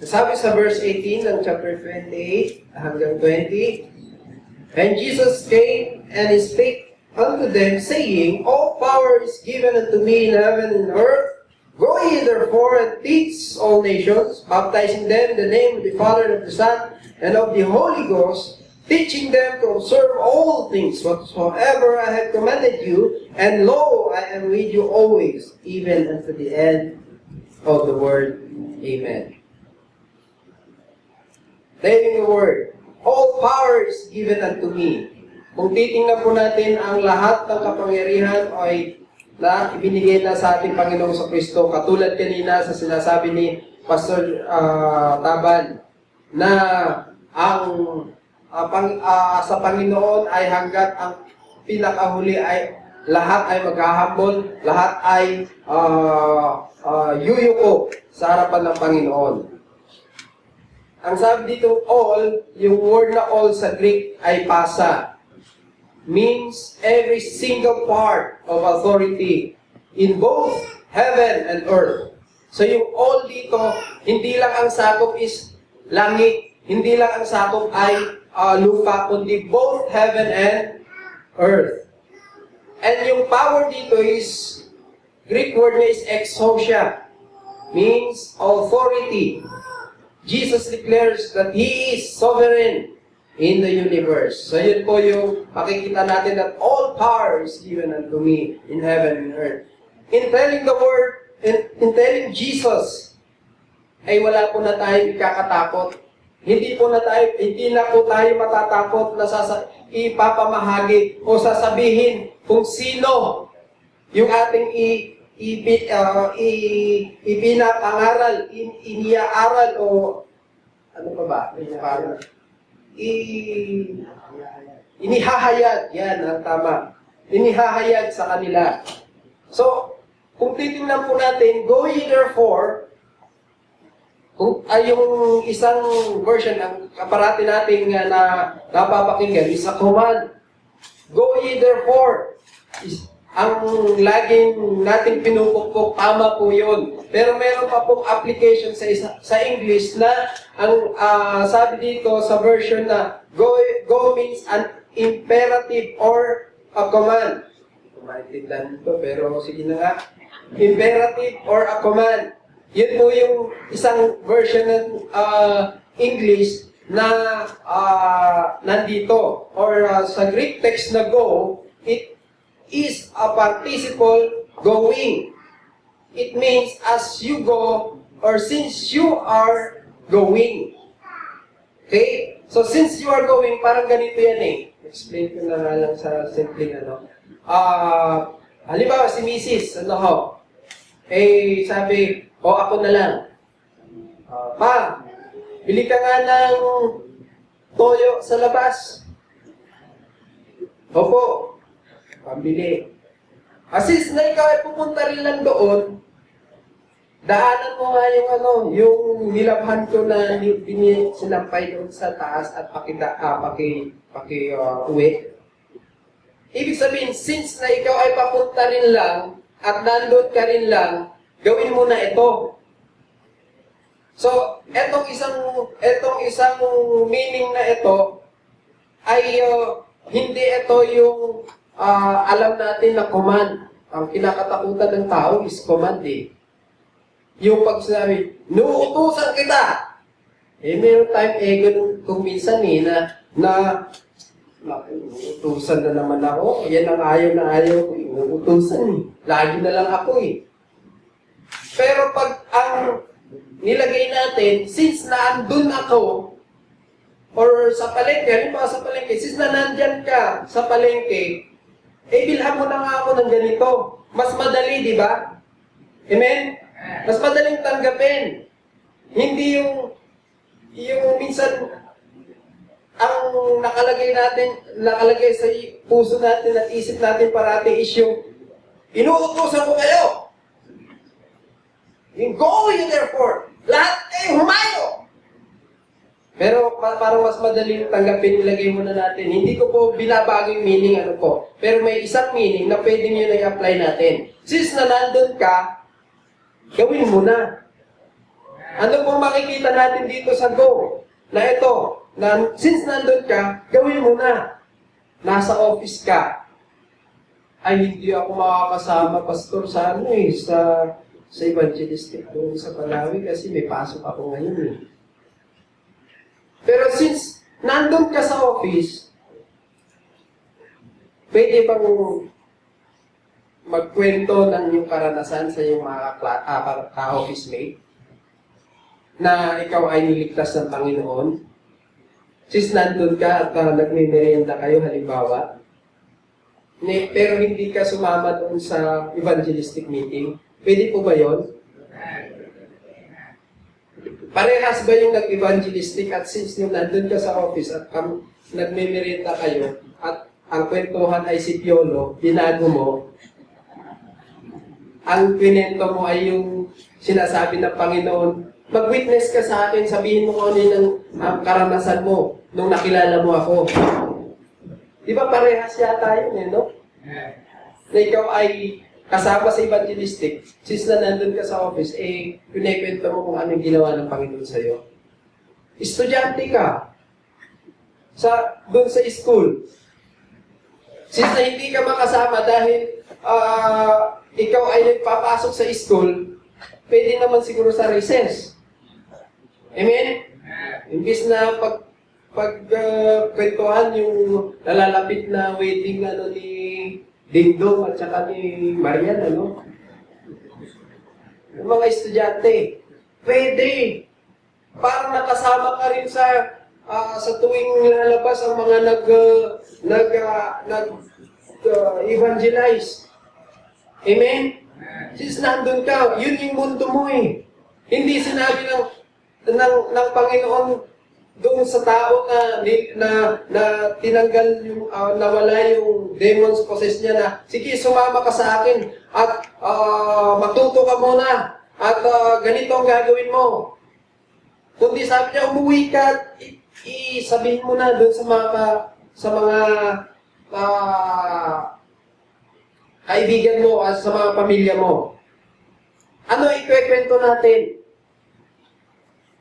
Sabi sa verse 18 ng chapter 28 hanggang 20, And Jesus came and spake unto them, saying, All power is given unto me in heaven and earth. Go ye therefore and teach all nations, baptizing them in the name of the Father and of the Son and of the Holy Ghost, teaching them to observe all things whatsoever I have commanded you, and lo, I am with you always, even unto the end of the world. Amen. Telling the word, all power is given unto me. Kung titingnan po natin, ang lahat ng kapangyarihan ay na ibinigay na sa ating Panginoong sa Kristo. Katulad kanina sa sinasabi ni Pastor Taban, na ang sa Panginoon ay hanggat ang pinakahuli ay lahat ay maghahambol, lahat ay yuyuko sa harapan ng Panginoon. Ang sabi dito all, yung word na all sa Greek ay pasa. Means every single part of authority in both heaven and earth. So yung all dito, hindi lang ang sakop is langit, hindi lang ang sakop ay lupa, kundi both heaven and earth. And yung power dito is, Greek word niya is exousia, means authority. Jesus declares that He is sovereign in the universe. So yun po yung makikita natin that all power is given unto me in heaven and earth. In telling the word, in telling Jesus, ay wala po na tayong ikakatakot. Hindi na po tayo matatakot na ipapamahagi o sasabihin kung sino yung ating ipinapangaral, iniyaaral o ano pa ba? Inihahayag. Yan ang tama. Inihahayag sa kanila. So, kung titingnan po natin, go ye therefore, kung ay yung isang version ng kaparati nating na napapakinggan is a command. Go ye therefore. Ang laging nating pinupukpok, tama po yun. Pero meron pa pong application sa English na ang sabi dito sa version na go means an imperative or a command. Maintindihan ito, pero sige na nga. Imperative or a command. Yun po yung isang version ng English na nandito. Or sa Greek text na go, it is a participle going. It means as you go or since you are going. Okay? So since you are going, parang ganito yan eh. Explain ko na nga lang sa simpleng ano. Halimbawa si Mrs. Ano ho? Eh sabi, ako na lang. Pa, bili ka nga ng toyo sa labas. Opo. Pambili. Since na ikaw ay pupunta rin lang doon, daanan mo nga yung nilabhan ko na sinampay doon sa taas at uwi. Ibig sabihin, since na ikaw ay papunta rin lang at nandun ka rin lang, gawin mo na ito. So, etong isang meaning na ito ay hindi ito yung alam natin na command. Ang kinakatakutan ng tao is command eh. Yung pag sinabi, nuutusan kita! Meron time ganun kung minsan na utusan na naman ako. Yan ang ayaw na ayaw ko. Utusan eh. Lagi na lang ako eh. Pero pag ang nilagay natin, since naandun ako, or sa palengke, halimbawa sa palengke, since na nandyan ka sa palengke, bilhan mo na nga ako ng ganito. Mas madali, di ba? Amen? Mas madaling tanggapin. Hindi yung minsan ang nakalagay sa puso natin at isip natin parati is yung inuutusan ko kayo. Yung go you therefore. Lahat humayo. Pero parang mas madaling tanggapin, ilagay muna natin. Hindi ko po binabago yung meaning po. Pero may isang meaning na pwede nyo na i-apply natin. Since na nandun ka, gawin mo na. Ano pong makikita natin dito sa Go? Na ito, na since nandun ka, gawin mo na. Nasa office ka. Ay, hindi ako makakasama, pastor, sa ano eh, sa evangelistic doon sa Palawi kasi may pasok ako ngayon eh. Pero since nandun ka sa office, pwede bang magkwento ng iyong karanasan sa iyong mga ka-office mate na ikaw ay niligtas ng Panginoon? Since nandun ka at nagme-merienda kayo, halimbawa, pero hindi ka sumama doon sa evangelistic meeting, pwede po ba yun? Parehas ba yung nag-evangelistic at since yung nandun ka sa office at nagme-merienda kayo at ang kwentuhan ay si Piolo, binago mo, ang kwento mo ay yung sinasabi ng Panginoon, mag-witness ka sa akin, sabihin mo kung ano yung karanasan mo nung nakilala mo ako. Di ba parehas yata yun eh, no? Na ikaw ay kasama sa evangelistic, since na nandun ka sa office, eh, kunikwento mo kung anong ginawa ng Panginoon sa'yo. Estudyante ka, doon sa school. Since na hindi ka makasama dahil ikaw ay nagpapasok sa school, pwede naman siguro sa recess. Amen? Imbis na kwentuhan yung nalalapit na wedding ni Dingdong at saka ni Marian, ano? Yung mga estudyante, pwede. Parang nakasama ka rin sa tuwing lalabas ang mga evangelize. Amen? Since nandun ka, yun yung mundo mo eh. Hindi sinabi ng Panginoon doon sa tao na tinanggal yung, nawala yung demons possess niya na, sige, sumama ka sa akin at matuto ka muna at ganito ang gagawin mo. Kundi sabi niya, umuwi ka at sabihin mo na doon sa mga kaibigan mo at sa mga pamilya mo. Ano ikwento natin?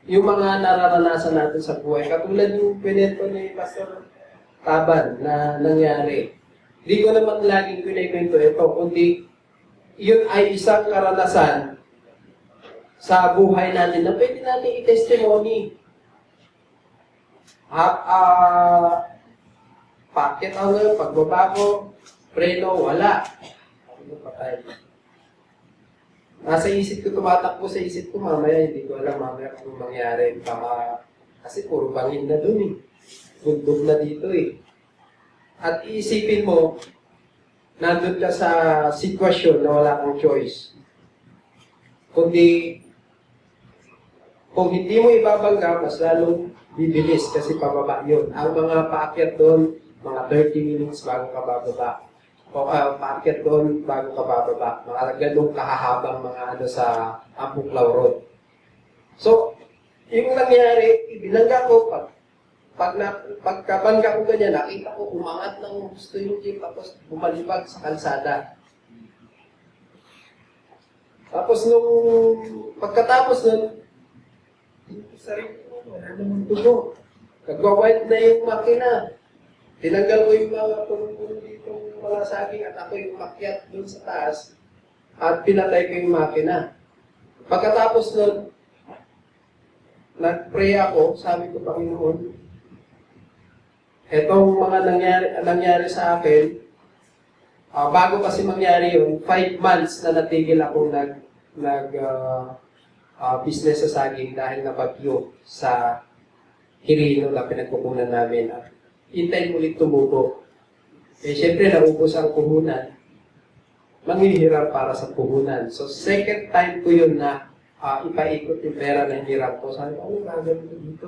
Yung mga nararanasan natin sa buhay. Katulad yung pinento ni Pastor Taban na nangyari. Hindi ko naman laging kinikwento ito, kundi yun ay isang karanasan sa buhay natin na pwede natin i-testimony. Paket ako ngayon, pagbaba ko, preno, wala. Patay. Nasa isip ko, tumatakbo sa isip ko, mamaya hindi ko alam mamaya kung mangyari. Kasi puro bangin na dun eh. Bugbog na dito eh. At iisipin mo, nandun ka sa sitwasyon na wala kang choice. Kundi, kung hindi mo ibabangga, mas lalong bibilis kasi pababa yun. Ang mga paakyat doon, mga 30 minutes bago ka bababa. O paakyat doon bago ka bababa. Mga ganong kahahabang mga sa Ampuklaw Road. So, yung nangyari, ibinangga ko, pagkabangga ko ganyan, nakita ko umangat ng gusto yung jeep, tapos bumalibag sa kalsada. Tapos pagkatapos nun, sarili ko, wala naman tugo. Nagwa-white na yung makina. Tinanggal ko yung mga tulong dito, mga saging, at ako yung makyat doon sa taas, at pinatay ko yung makina. Pagkatapos nun, nag-pray ako, sabi ko, Panginoon, etong mga nangyari sa akin, bago kasi mangyari yun, 5 months na natigil akong business sa saging dahil nabagyo sa Quirino na pinagkukunan namin. At hintayin ulit tumubo. Eh, syempre, naubos ang puhunan. Manghihirap para sa puhunan. So, second time ko yun na ipaikot yung pera na hirap ko. Sabi ko, ano gagawin ko dito?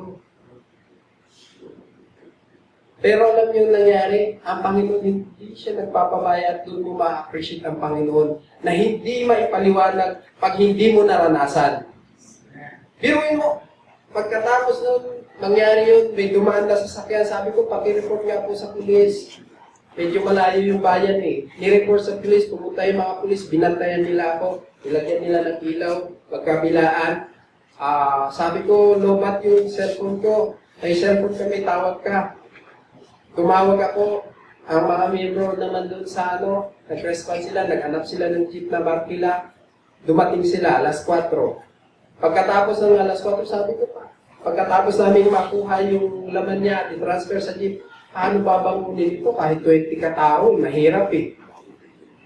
Pero alam niyo yung nangyari, ang Panginoon hindi siya nagpapabaya at doon mo ma-appreciate ang Panginoon na hindi maipaliwanag pag hindi mo naranasan. Biruin mo, pagkatapos nun, nangyari yun, may dumaan na sasakyan. Sabi ko, pag-report nga po sa pulis. Medyo malayo yung bayan eh. Ni-report sa pulis, pumunta yung mga pulis, binantayan nila ako. Nilagyan nila ng ilaw, pagkabilaan. Sabi ko, lobat yung cellphone ko. May cellphone ka, may tawag ka. Tumawag ako, ang mga membro naman doon sa nag-respond sila, nag-hanap sila ng jeep na Barkila. Dumating sila, alas 4. Pagkatapos ng alas 4, sabi ko pa, pagkatapos namin makuha yung laman niya at i-transfer sa jeep, ano babangunin ito? Kahit 20 katao, mahirap eh.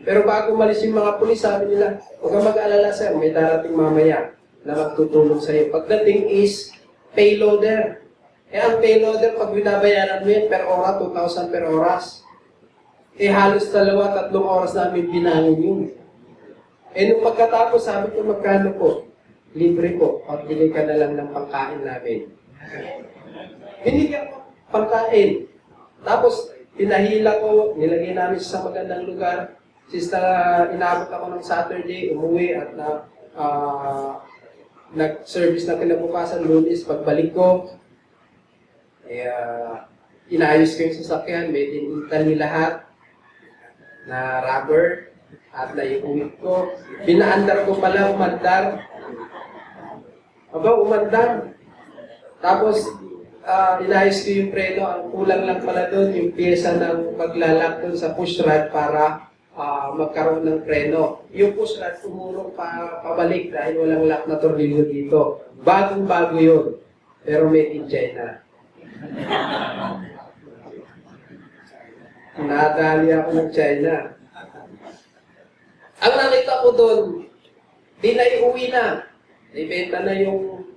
Pero bago umalis yung mga pulis, sabi nila, huwag kang mag-alala sir, may darating mamaya na magtutulong sa iyo. Pagdating is payloader. Ang payloader, pag binabayaran mo yan per oras, 2,000 per oras. Halos 2-3 oras namin binangon yun. Nung pagkatapos, sabi ko, magkano po? Libre po. Pagbili ka na lang ng pangkain namin. Binigyan ko pangkain. Tapos, pinahila ko, nilagay namin sa magandang lugar. Inabot ako ng Saturday, umuwi at nag-service na kinabukasan, Lunes, pagbalik ko, inayos ko yung sasakyan, made in Italy lahat, na rubber, at naiuwit ko. Binaandar ko pala, umandar. Umandar. Tapos, inayos ko yung preno, ang kulang lang pala doon, yung pyesa ng maglalak doon sa push rod para magkaroon ng preno. Yung push rod tumulong pabalik dahil walang lock na tornilyo dito. Bagong-bago yun. Pero made in China. Nadali ako ng China. Ang nakita ko doon, di na iuwi na. Ibenta na yung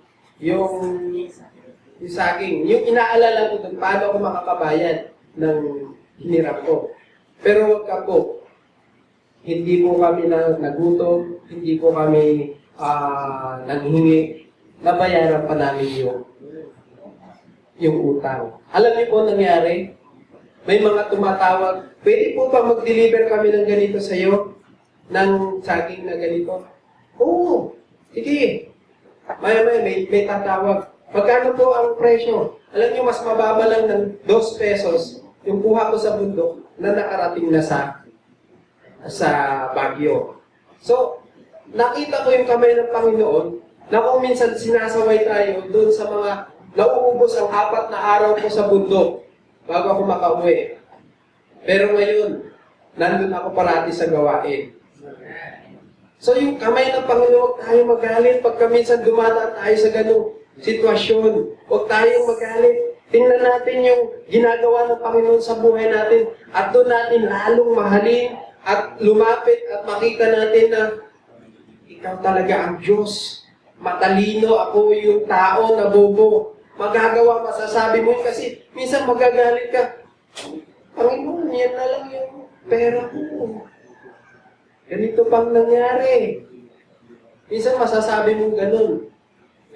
saging. Yung inaalala ko doon, paano ako makakabayad ng hinirap ko. Pero wag ka po. Hindi po kami nagutom, hindi po kami nanghingi, nabayaran pa namin yung utang. Alam niyo po nangyari? May mga tumatawag, pwede po ba mag-deliver kami ng ganito sa iyo? Ng saging na ganito? Oo, sige. May tatawag. Magkano po ang presyo? Alam niyo, mas mababa lang ng 2 pesos yung kuha ko sa bundok na nakarating na sa Baguio. So, nakita ko yung kamay ng Panginoon na kung minsan sinasaway tayo doon sa mga nauubos ang 4 na araw ko sa bundok bago ako makauwi. Pero ngayon, nandun ako parati sa gawain. So, yung kamay ng Panginoon, huwag tayo magalit pagka minsan dumadaan tayo sa ganung sitwasyon. Huwag tayong magalit. Tingnan natin yung ginagawa ng Panginoon sa buhay natin at doon natin lalong mahalin at lumapit at makita natin na ikaw talaga ang Diyos. Matalino, ako yung tao na bobo. Magagawa, masasabi mo yun kasi minsan magagalit ka. Panginoon, yan na lang yung pera ko. Ganito pang nangyari. Minsan masasabi mo ganun.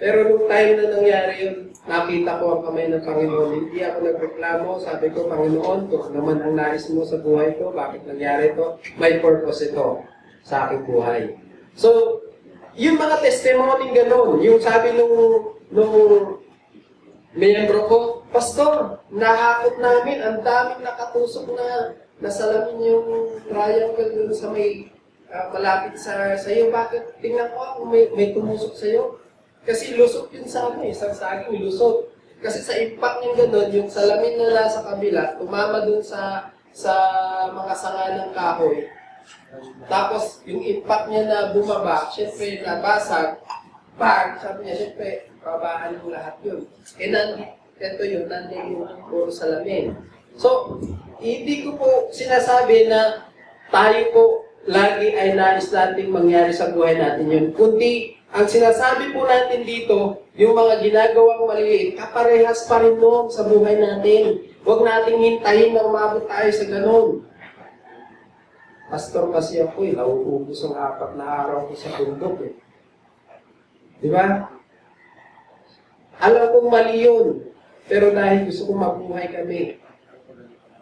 Pero nung time na nangyari yun, nakita ko ang kamay ng Panginoon. Hindi ako nagreklamo. Sabi ko, Panginoon, kung naman ang nais mo sa buhay ko, bakit nangyari ito? May purpose ito sa aking buhay. So, yung mga testimony ganun, yung sabi nung miyembro ko, Pastor, nahakot namin, ang daming nakatusok na nasalamin yung triangle dun sa may malapit sa iyo. Bakit? Tingnan ko may tumusok sa iyo. Kasi lusot yun sa amin, isang saging lusot. Kasi sa impact yung gano'n, yung salamin na nasa kabila, tumama dun sa mga sanga ng kahoy. Tapos, yung impact niya na bumaba, syempre nabasag, sabi niya, syempre, babahan yung lahat yun. Ito yun, nandun yung puro salamin. So, hindi ko po sinasabi na tayo po lagi ay nais nating mangyari sa buhay natin yun. Kundi, ang sinasabi po natin dito, yung mga ginagawang maliit, kaparehas pa rin noon sa buhay natin. Huwag nating hintayin na umabot tayo sa ganun. Pastor kasi ako nauubos ang 4 na araw ko sa bundok eh. Di ba? Alam kong mali yun, pero dahil gusto kong mabuhay kami.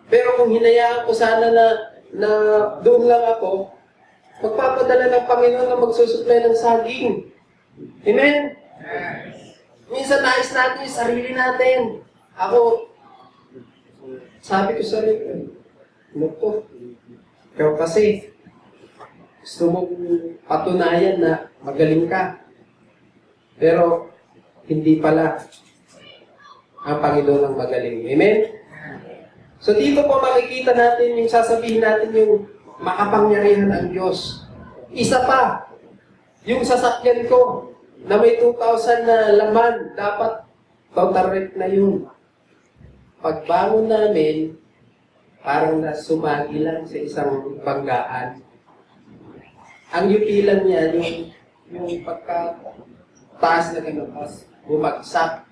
Pero kung hinayaan ko sana na doon lang ako, magpapadala ng Panginoon na magsusupply ng saging. Amen? Minsan nais natin yung sarili natin. Ako, sabi ko sa sarili, ko, ikaw kasi, gusto mong patunayan na magaling ka. Pero, hindi pala ang Panginoon ang magaling. Amen? So dito po makikita natin yung sasabihin natin yung makapangyarihan ang Diyos. Isa pa, yung sasakyan ko na may 2,000 na laman, dapat total rate na yun. Pagbangon namin, parang nasumagi lang sa isang banggaan. Ang yupilan niya, yung pagka-taas na kinupas, bumagsak.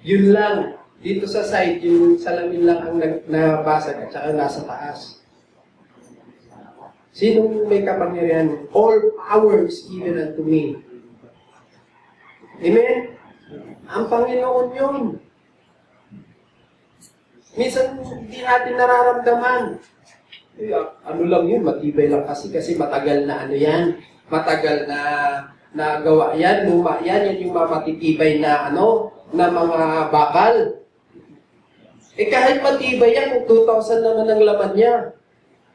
Yun lang. Dito sa side, yung salamin lang ang nabasag at saka nasa taas. Sinong may kapangyarihan? All power is given unto me. Amen? Ang Panginoon yun. Minsan, hindi natin nararamdaman. Ano lang yun, matibay lang kasi matagal na ano yan. Matagal na nagawa yan, luma yan yung matitibay na na mga bakal. Kahit matibay yan, kung 2,000 naman ang laman niya.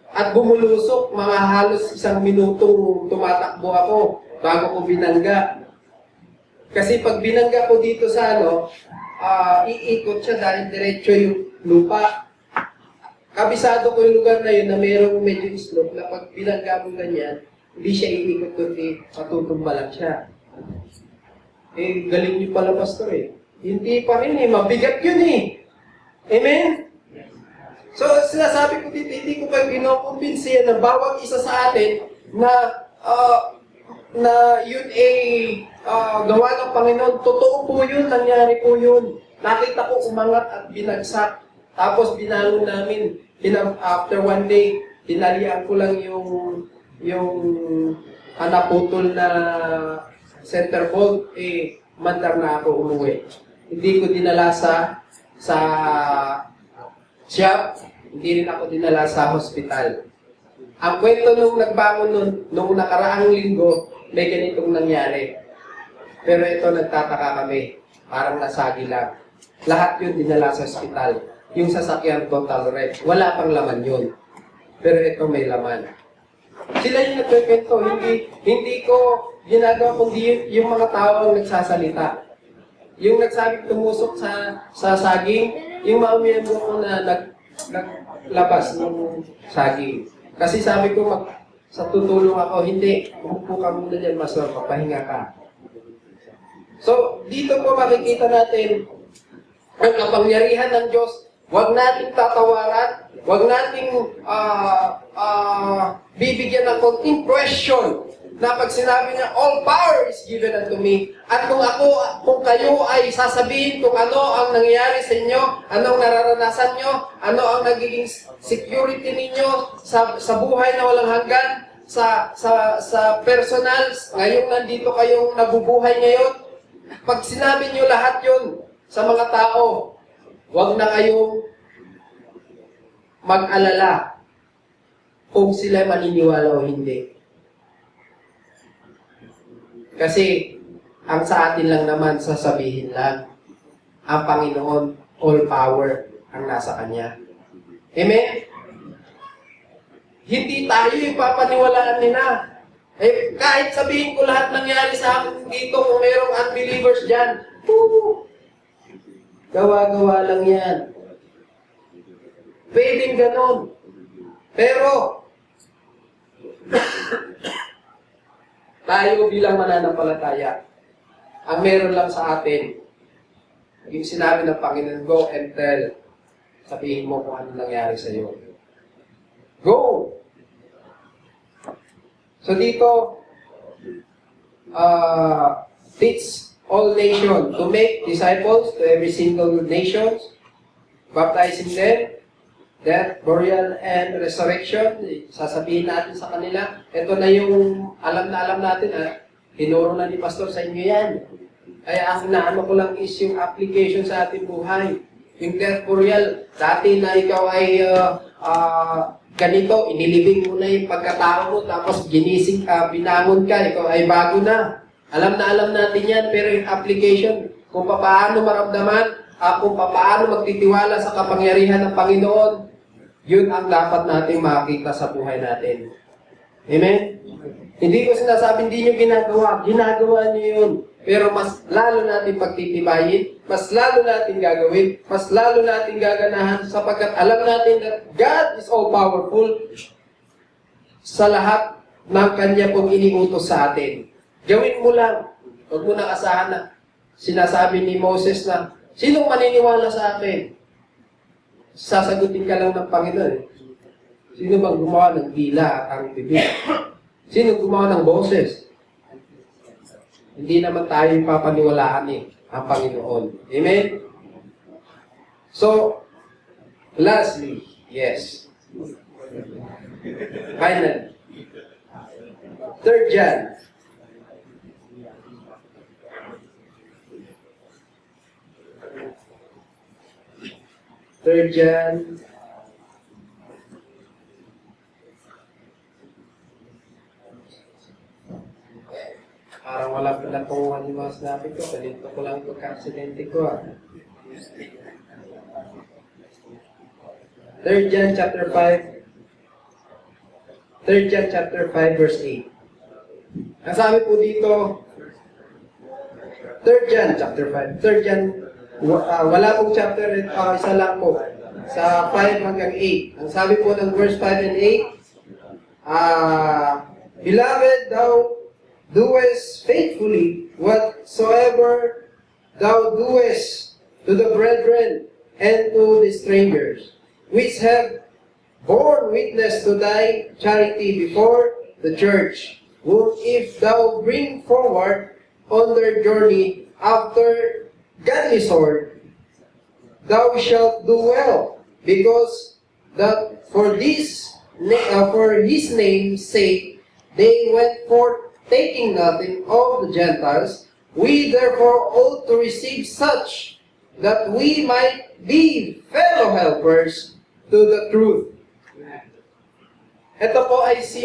At bumulusok, mga halos 1 minutong tumatakbo ako bago ko binangga. Kasi pag binangga ko dito sa iikot siya dahil diretso yung lupa. Kabisado ko yung lugar na yun na mayroong medyo slope na pag binangga mo ganyan, hindi siya iikot kundi matutumba lang siya. Galing niyo pala, Pastor Hindi pa rin mabigat yun Amen? So, sinasabi ko dito, hindi ko pa kinukumbinsi na bawat isa sa atin na yun gawa ng Panginoon. Totoo po yun, nangyari po yun. Nakita ko umangat at binagsak. Tapos binangon namin. After one day, tinalian ko lang yung naputol na center bolt, mandar na ako umuwi. Hindi ko dinala sa shop, hindi rin ako dinala sa hospital. Ang kwento nung nagbangon nung nakaraang linggo, may ganitong nangyari. Pero ito, nagtataka kami. Parang nasagi lang. Lahat yun dinala sa hospital. Yung sasakyan, total wreck. Wala pang laman yun. Pero ito may laman. Sila yung nagkwento. Hindi ko ginagawa kundi yung mga tao ang nagsasalita. Yung nagsabing tumusok sa saging, yung maumiyembo ko na naglabas ng saging. Kasi sabi ko, sa tutulong ako, hindi, umupo ka muna dyan, Master, papahinga ka. So, dito po makikita natin ang kapangyarihan ng Diyos. Huwag nating tatawaran, huwag nating bibigyan ng konting question na pag sinabi niya, all power is given unto me. At kung kayo ay sasabihin kung ano ang nangyayari sa inyo, anong nararanasan nyo, ano ang nagiging security ninyo sa buhay na walang hanggan, sa personal, ngayong nandito kayong nabubuhay ngayon, pag sinabi nyo lahat yun sa mga tao, huwag na kayong mag-alala kung sila maniniwala o hindi. Kasi, ang sa atin lang naman, sasabihin lang, ang Panginoon, all power, ang nasa Kanya. Amen? Hindi tayo yung papaniwalaan nila. Kahit sabihin ko lahat nangyari sa akin dito, kung mayroong unbelievers dyan, gawa-gawa lang yan. Pwedeng ganon. Pero, tayo bilang mananampalataya, ang meron lang sa atin, yung sinabi ng Panginoon, go and tell, sabihin mo kung ano nangyari sa iyo. Go! So dito, teach all nations to make disciples to every single nation, baptizing them, death, burial, and resurrection. Sasabihin natin sa kanila, ito na yung alam natin, tinuro na ni Pastor sa inyo yan. Kaya ang naano ko lang is yung application sa ating buhay. Yung death, burial, dati na ikaw ay ganito, inilibing mo na yung pagkatao mo, tapos ginising ka, binangon ka, ikaw ay bago na. Alam natin yan, pero yung application, kung paano maramdaman, kung paano magtitiwala sa kapangyarihan ng Panginoon, yun ang dapat natin makita sa buhay natin. Amen? Hindi ko sinasabing hindi nyo ginagawa. Ginagawa nyo yun. Pero mas lalo natin pagtitibayin, mas lalo natin gagawin, mas lalo natin gaganahan sapagkat alam natin that God is all-powerful sa lahat ng Kanya pong iniutos sa atin. Gawin mo lang. Huwag mo nang asahan na sinasabi ni Moses na, sinong maniniwala sa akin? Sasagutin ka lang ng Panginoon. Sino bang gumawa ng dila at ang bibig? Sino gumawa ng boses? Hindi naman tayo papaniwalaan ang Panginoon. Amen? So, lastly, yes. Final. 3 John. Third John. Parang wala pala kung ano mga sinabi ko. Ganito ko lang pagka-aksidente ko. 3 John chapter 5. 3 John chapter 5 verse 8. Ang sabi po dito, 3 John chapter 5. 3 John, wala pong chapter, isa lang po. Sa 5 hanggang 8. Ang sabi po ng verse 5 and 8, Beloved, thou doest faithfully whatsoever thou doest to the brethren and to the strangers, which have borne witness to thy charity before the church, whom if thou bring forward on their journey after godly sort, thou shalt do well, because that for his name's sake they went forth taking nothing of the Gentiles. We therefore ought to receive such, that we might be fellow helpers to the truth. Ito po ay si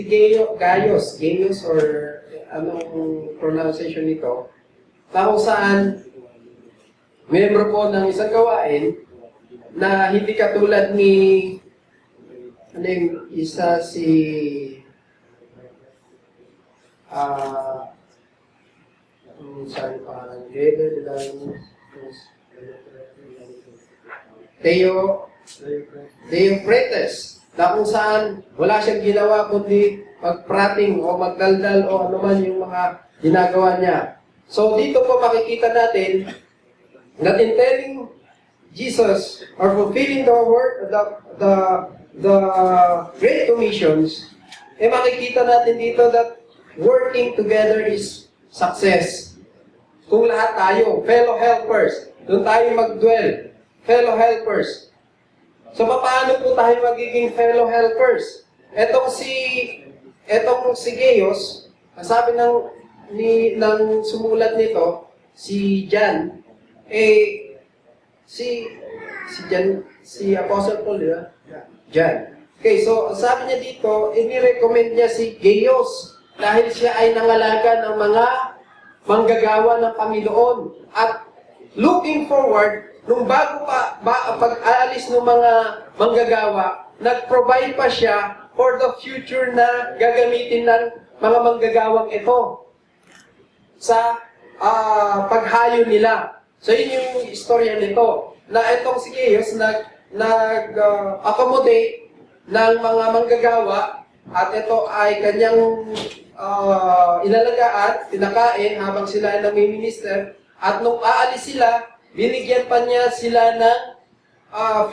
Gaius or anong pronunciation nito, na kung saan membro po ng isang gawain na hindi katulad ni isa si saan pangalan? Theophrates, na kung saan wala siyang ginawa kundi magprating o magdaldal o anuman yung mga ginagawa niya. So dito po makikita natin that in telling Jesus or fulfilling the word, the Great Commissions, makikita natin dito that working together is success. Kung lahat tayo, fellow helpers, doon tayo mag-dwell, fellow helpers. So, paano po tayo magiging fellow helpers? Etong si Gaius, ang sabi ng sumulat nito, si John, si Apostle Paul, di ba? John. Okay, so, ang sabi niya dito, inirecommend niya si Gaius, dahil siya ay nangalaga ng mga manggagawa ng Panginoon. At looking forward, nung bago pa pag-aalis ng mga manggagawa, nag-provide pa siya for the future na gagamitin ng mga manggagawang ito sa paghayo nila. So yun yung istorya nito, na itong si Gaius nag-accommodate ng mga manggagawa at ito ay kanyang inalagaan, tinakain habang sila ay nami-minister, at nung aalis sila, binigyan pa niya sila ng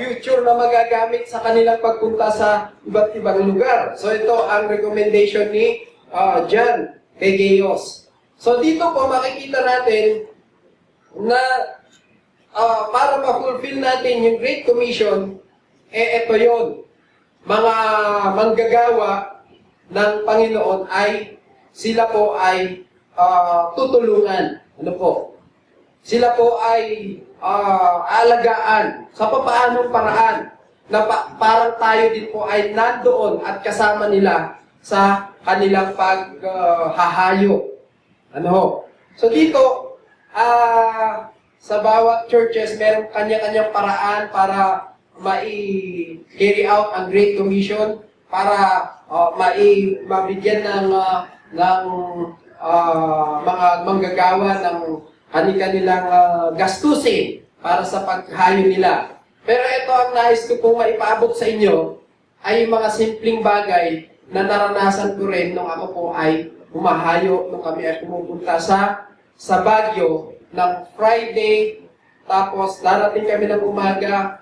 future na magagamit sa kanilang pagpunta sa iba't ibang lugar. So ito ang recommendation ni John kay Gaius. So dito po makikita natin na para ma-fulfill natin yung Great Commission, ito yon. Mga manggagawa ng Panginoon ay sila po ay tutulungan. Ano po? Sila po ay alagaan sa papaanong paraan na parang tayo din po ay nandoon at kasama nila sa kanilang paghahayo. Ano? So dito, sa bawat churches, meron kanya-kanyang paraan para ma-carry out ang Great Commission, para mabigyan ng mga manggagawa ng kanilang gastusin para sa paghayo nila. Pero ito ang nais ko pong maipaabot sa inyo ay mga simpleng bagay na naranasan ko rin nung ako po ay humahayo, nung kami ay pumupunta sa Baguio ng Friday, tapos darating kami ng umaga,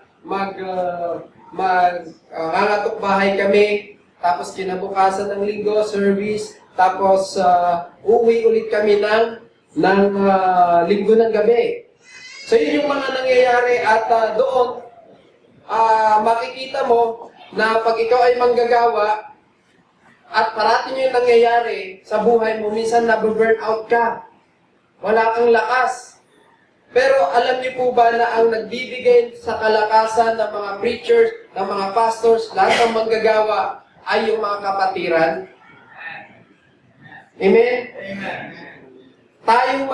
mangangatok bahay kami, tapos kinabukasan ng linggo, service, tapos uuwi ulit kami ng linggo ng gabi. So yun yung mga nangyayari at doon, makikita mo na pag ikaw ay manggagawa at parating yung nangyayari sa buhay mo, minsan nabu-burn out ka. Wala kang lakas. Pero alam niyo po ba na ang nagbibigay sa kalakasan ng mga preachers, ng mga pastors, lahat ng manggagawa ay yung mga kapatiran? Amen? Tayong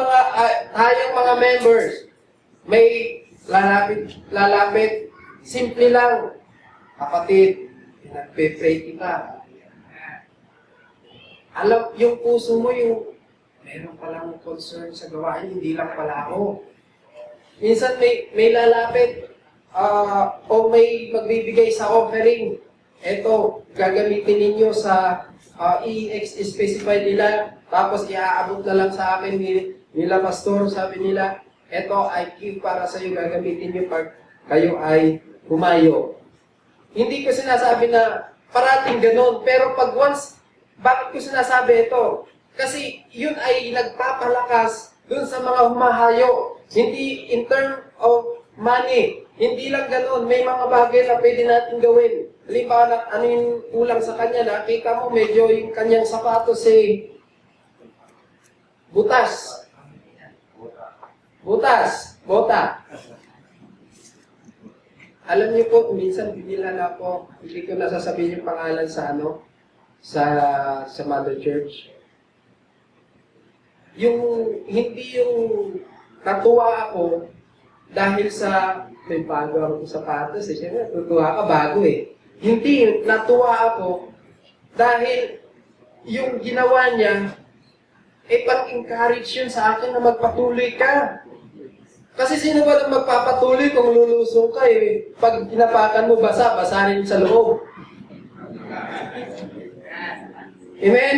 mga members, may lalapit, simple lang. Kapatid, pinagpe-pray kita. Alam, yung puso mo, yung meron palang concern sa gawain, hindi lang pala ako. Minsan may lalapit o may magbibigay sa offering. Ito, gagamitin ninyo sa i-specify nila, tapos iaabot na lang sa akin nila pastor, sabi nila, ito ay gift para sa iyo, gagamitin nyo pag kayo ay humayo. Hindi ko sinasabi na parating ganun, pero pag once, bakit ko sinasabi ito? Kasi yun ay nagpapalakas dun sa mga humahayo. Hindi in term of money. Hindi lang ganun. May mga bagay na pwede natin gawin. Halimbawa, ano yung kulang sa kanya, nakita mo medyo yung kanyang sapatos butas. Bota. Alam niyo po, minsan binilhan ako, hindi ko nasasabihin yung pangalan sa Mother Church. Hindi yung natuwa ako dahil sa may bago akong sapatos. Siyempre, natuwa ka bago eh. Hindi, natuwa ako dahil yung ginawa niya, pang-encourage yun sa akin na magpatuloy ka. Kasi sino ba nang magpapatuloy kung lulusong ka eh? Pag tinapakan mo, basa rin sa loob. Amen?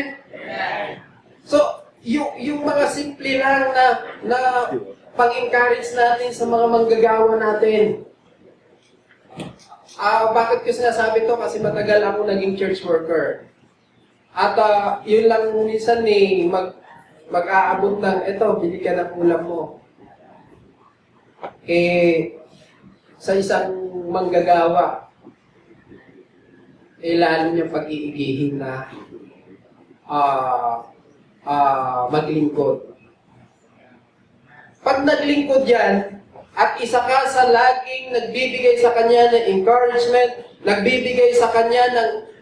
So, yung mga simple lang na pang-encourage natin sa mga manggagawa natin. Bakit ko sinasabi to? Kasi matagal ako naging church worker. At yun lang minsan mag-aabot ng, eto, bili ka ng ulam mo. Sa isang manggagawa, lalo niyang pag-iigihin na maglingkod. Pag naglingkod yan, at isa ka sa laging nagbibigay sa kanya ng encouragement, nagbibigay sa kanya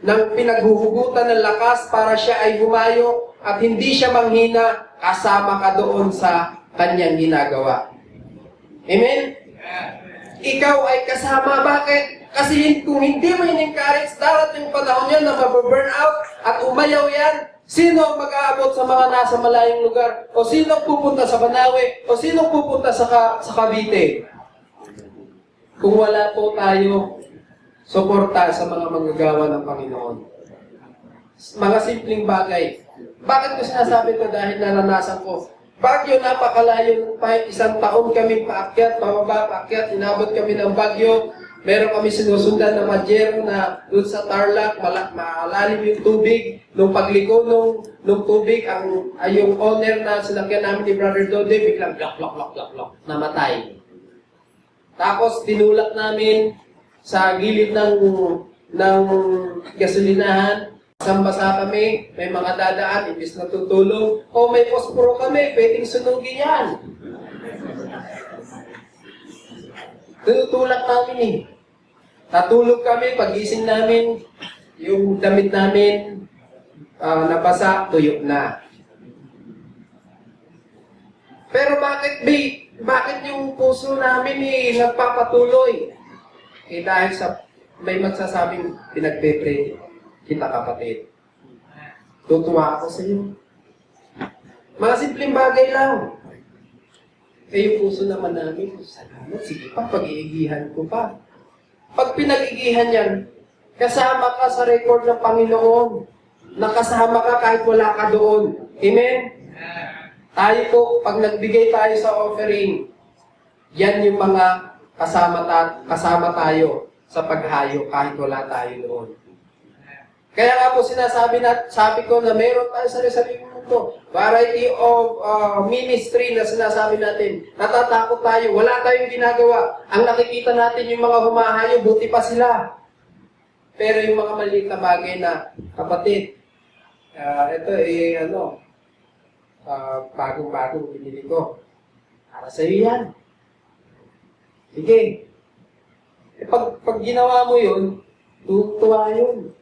ng pinaghuhugutan ng lakas para siya ay humayo at hindi siya manghina, kasama ka doon sa kanyang ginagawa. Amen? Ikaw ay kasama. Bakit? Kasi kung hindi mo in-encourage, darating panahon yan na mababurn out at umayaw yan. Sino ang mag-aabot sa mga nasa malayong lugar? O sino ang pupunta sa Banawe? O sino ang pupunta sa Cavite? Kung wala po tayo suporta sa mga manggagawa ng Panginoon. Mga simpleng bagay. Bakit ko sinasabi ito? Dahil naranasan ko. Baguio, napakalayo pa. Isang taon kami paakyat, paakyat, inabot kami ng Baguio. Meron kami sinusundan na Majero na doon sa Tarlac, malalim yung tubig. Nung pagliko nung tubig, yung owner na sinakyan namin ni Brother Dode, biglang lock, namatay. Tapos tinulak namin sa gilid ng gasolinahan. Basa kami, may mga dadaan, ibis na tutulong. O may posporo kami, pwedeng sunugin yan. Tinutulak namin eh. Natulog kami, pagising namin, yung damit namin, nabasa, tuyo na. Pero bakit yung puso namin nagpapatuloy? Dahil may magsasabing pinagpe-pray kita, kapatid. Tutuwa ako sa iyo. Mga simpleng bagay lang. Eh yung puso naman namin, salamat, sige pa, pag-iigihan ko pa. Pag pinag-igihan yan, kasama ka sa record ng Panginoon. Nakasama ka kahit wala ka doon. Amen? Tayo po, pag nagbigay tayo sa offering, yan yung mga kasama tayo sa paghayo kahit wala tayo doon. Kaya nga po sabi ko na meron tayo sa sarili mundo. Variety of ministry na sinasabi natin. Natatakot tayo. Wala tayong ginagawa. Ang nakikita natin yung mga humahayo, buti pa sila. Pero yung mga maliit na bagay na, kapatid, ito bagong-bagong binili ko. Para sa iyo yan. Sige. Pag ginawa mo yun, tutuwa yun.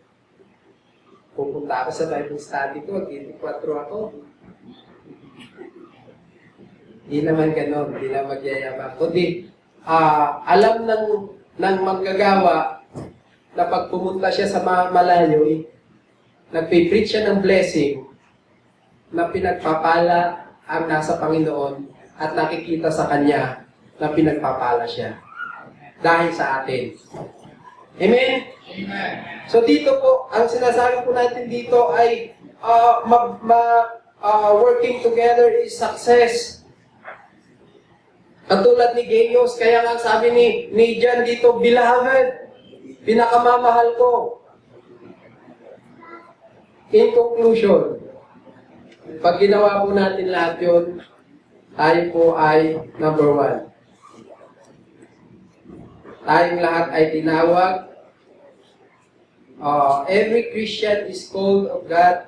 Pupunta ako sa Bible study ko, 24 ako. Hindi naman ganon, hindi na magyayabang. Kundi, alam ng manggagawa na pag pumunta siya sa malayo, nagpipreach siya ng blessing na pinagpapala ang nasa Panginoon at nakikita sa Kanya na pinagpapala siya. Dahil sa atin. Amen? Amen. So dito po, ang sinasabi po natin dito ay working together is success. Katulad ni Gaius, kaya nga sabi ni John dito, beloved, pinakamamahal ko. In conclusion, pag ginawa po natin lahat yun, tayo po ay number 1. Tayong lahat ay tinawag. Every Christian is called of God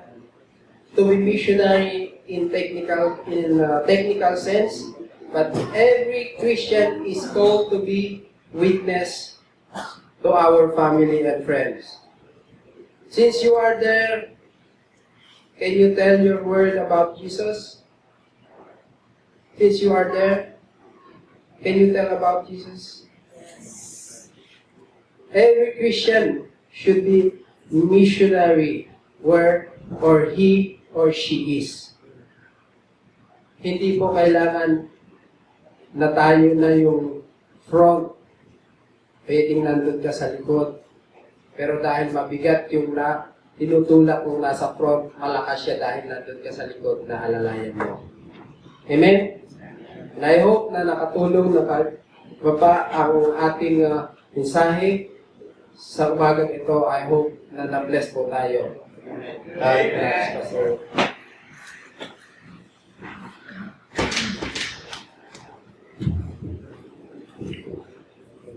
to be missionary in technical sense, but every Christian is called to be witness to our family and friends. Since you are there, can you tell your word about Jesus? Since you are there, can you tell about Jesus? Every Christian should be missionary where or he or she is. Hindi po kailangan na tayo na yung front. Pwedeng nandun ka sa likod. Pero dahil mabigat yung tinutulak kung nasa front, malakas siya dahil nandun ka sa likod na alalayan mo. Amen? And I hope na nakatulong baba ang ating mensahe. Sa umagang ito, I hope na na-bless po tayo.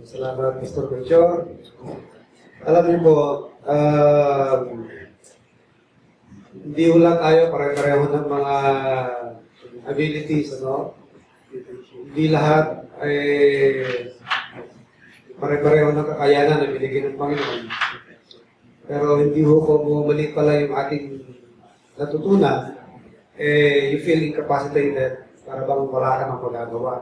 Salamat, Mr. Belchor. Alam niyo po, hindi wala tayo pare-pareho ng mga abilities, ano? Hindi lahat ay pare-pareho ng kakayanan na binigay ng Panginoon. Pero hindi ho po bumalik pala yung ating natutunan, you feel incapacitated para bang wala ka ng magagawa.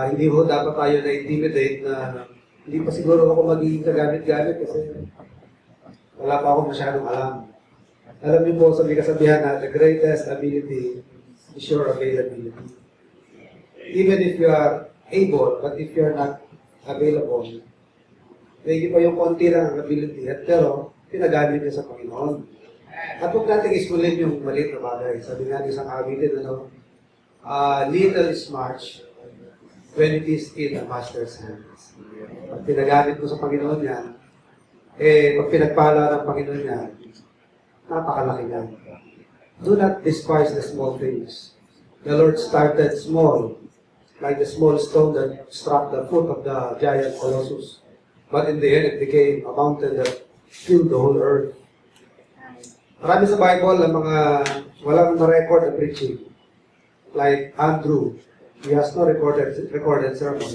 Hindi ho dapat tayo na-intimidate na hindi pa siguro ako magiging kagamit-gamit kasi wala pa ako masyadong alam. Alam niyo po, sabi kasabihan na the greatest ability is your availability. Even if you are able, but if you are not available, medyo pa yung konti lang ang ability, pero pinagamit niya sa Panginoon. At huwag natin iskulin yung maliit na bagay. Sabi nga isang awitin, little is much when it is in the Master's hands. Pag pinagamit mo sa Panginoon yan, pag pinagpala ng Panginoon yan, napakalaki yan. Do not despise the small things. The Lord started small, like the small stone that struck the foot of the giant Colossus. But in the end, it became a mountain that filled the whole earth. Marami sa Bible ang mga walang na-record na preaching. Like Andrew, he has no recorded sermon.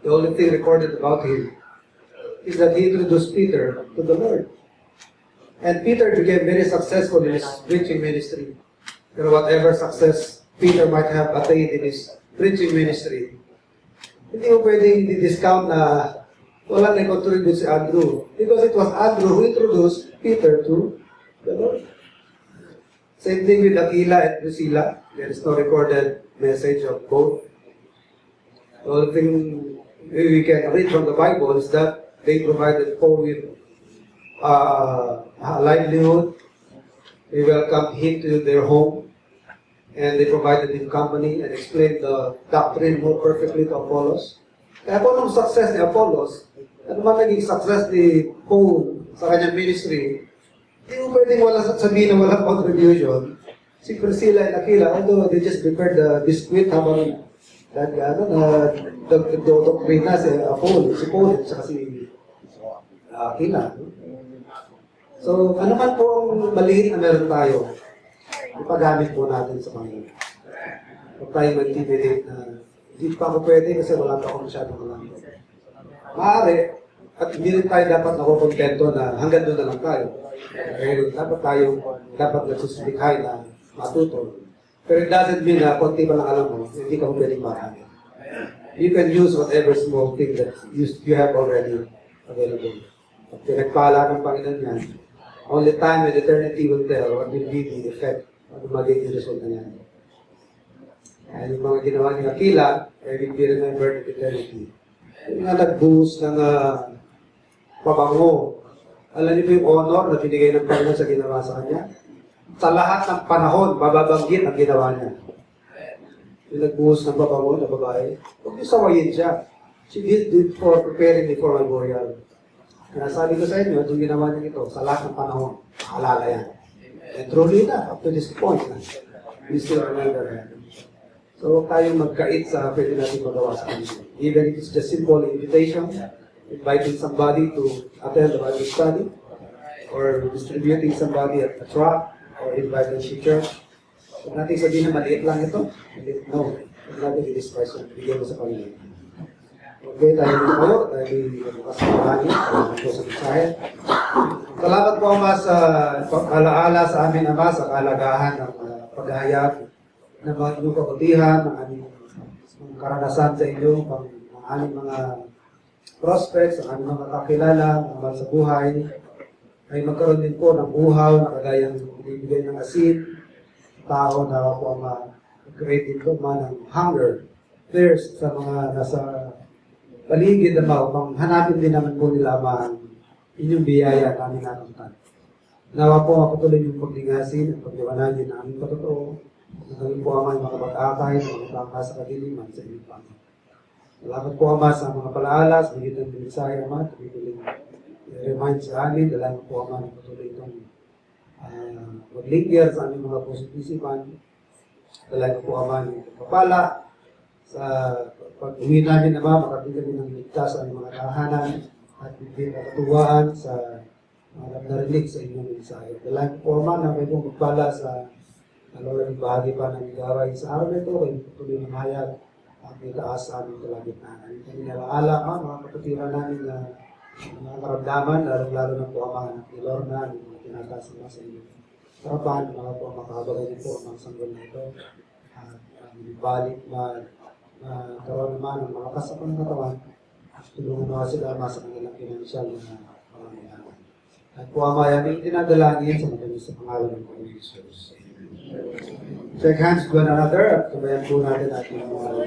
The only thing recorded about him is that he introduced Peter to the Lord. And Peter became very successful in his preaching ministry. Pero whatever success Peter might have attained in his preaching ministry, hindi mo pwedeng i-discount na wala nag-contribute si Andrew. Because it was Andrew who introduced Peter to the Lord. Same thing with Aquila and Priscilla. There is no recorded message of both. The only thing we can read from the Bible is that they provided Paul with a livelihood. They welcomed him to their home, and they provided him company and explained the doctrine more perfectly to Apollos. Kaya kung anong success ni Apollos, ano man naging success ni Paul sa kanyang ministry, hindi mo pwedeng sabihin na walang contribution. Si Priscilla and Aquila, although they just prepared the biscuit habang nagdodoktrine na si Paul, at saka si Aquila. So, ano man po ang maliit na meron tayo, ipagamit po natin sa Panginoon. Huwag tayo mag-intimidate na hindi pa ako pwede kasi wala pa ako masyadong alam. Maaari, at hindi rin tayo dapat nakukontento na hanggang doon na lang tayo. Dapat nagsusubikay na matuto. Pero it doesn't mean na konti pa lang alam mo, hindi ka pwedeng marami. You can use whatever small thing that you have already available. Pag pinagpala ng Panginoon yan, only time and eternity will tell what will be the effect, ano magiging result na yan. Yung mga ginawa ni Aquila, will be remembered in eternity. Yung nga nag-boost ng pabango. Alam niyo po yung honor na binigay ng Panginoon sa ginawa sa kanya? Sa lahat ng panahon, mababanggit ang ginawa niya. Yung nag-boost ng pabango na babae, huwag niyo sawayin siya. She did it for preparing me for my burial. Kaya sabi ko sa inyo, itong ginawa niya ito, sa lahat ng panahon, maalala yan. And truly na, up to this point na, we still remember that. So, tayong magkait sa pwede natin magawa sa kanila. Even if it's just simple invitation, inviting somebody to attend the Bible study, or distributing somebody at a truck, or inviting to church. Huwag natin sabihin na maliit lang ito. Maliit, no. Huwag natin i-disperse yun. Bigyan mo sa Panginoon. Okay, tayo dito kayo. Tayo bukas sa marami. Salamat po sa mensahe. Salamat po, Ama, sa alaala sa amin, Ama, sa kalagahan ng paghahayag ng mga inyong kabutihan, ng aming karanasan sa inyo, ng aming mga prospects, ang aming mga kakilala, mga sa buhay, ay magkaroon din po ng uhaw na kagayang ibigay ng asin, tao na po ang create din po ng hunger, thirst sa mga nasa paligid na upang hanapin din naman po nila ang inyong biyaya na aming nakamtan. Nawa po mapatuloy yung paglingasin at pagliwanagin na aming patotoo. Nagawin po Ama yung mga pag-akay, mga tama sa kadiliman sa inyong Panginoon. Salamat po Ama sa mga palaala, sa magitan ng mensahe Ama, tuloy remind sa amin, dalangin po Ama na patuloy itong maglinger sa aming mga pusong isipan. Dalangin po Ama ng pagpapala sa pag-uwi namin Ama, makating kami ng ligtas sa aming mga tahanan at hindi nakatuwaan sa mga narinig sa inyong mensahe. Dalangin po Ama na may pong magpala sa Lord, bahagi pa ng igaway sa araw nito, ay tuloy ng hayag at itaas sa aming kalagitnaan. Kami nalaala, mga kapatiran namin na mga karamdaman, lalo na po ang mga nakilor na, mga tinataas na sa inyo. Sarapan, mga po ang makahabagay niyo po ang mga sanggol na ito. At balik, magkaroon naman ng malakas sa pangkatawan. Tulungan naman sila sa kanilang pinansyal na pangangailangan. At po ang aming dinadalangin sa mga sa pangalan ng Panginoon Jesus. Shake hands to one another at tumayan po natin ating mga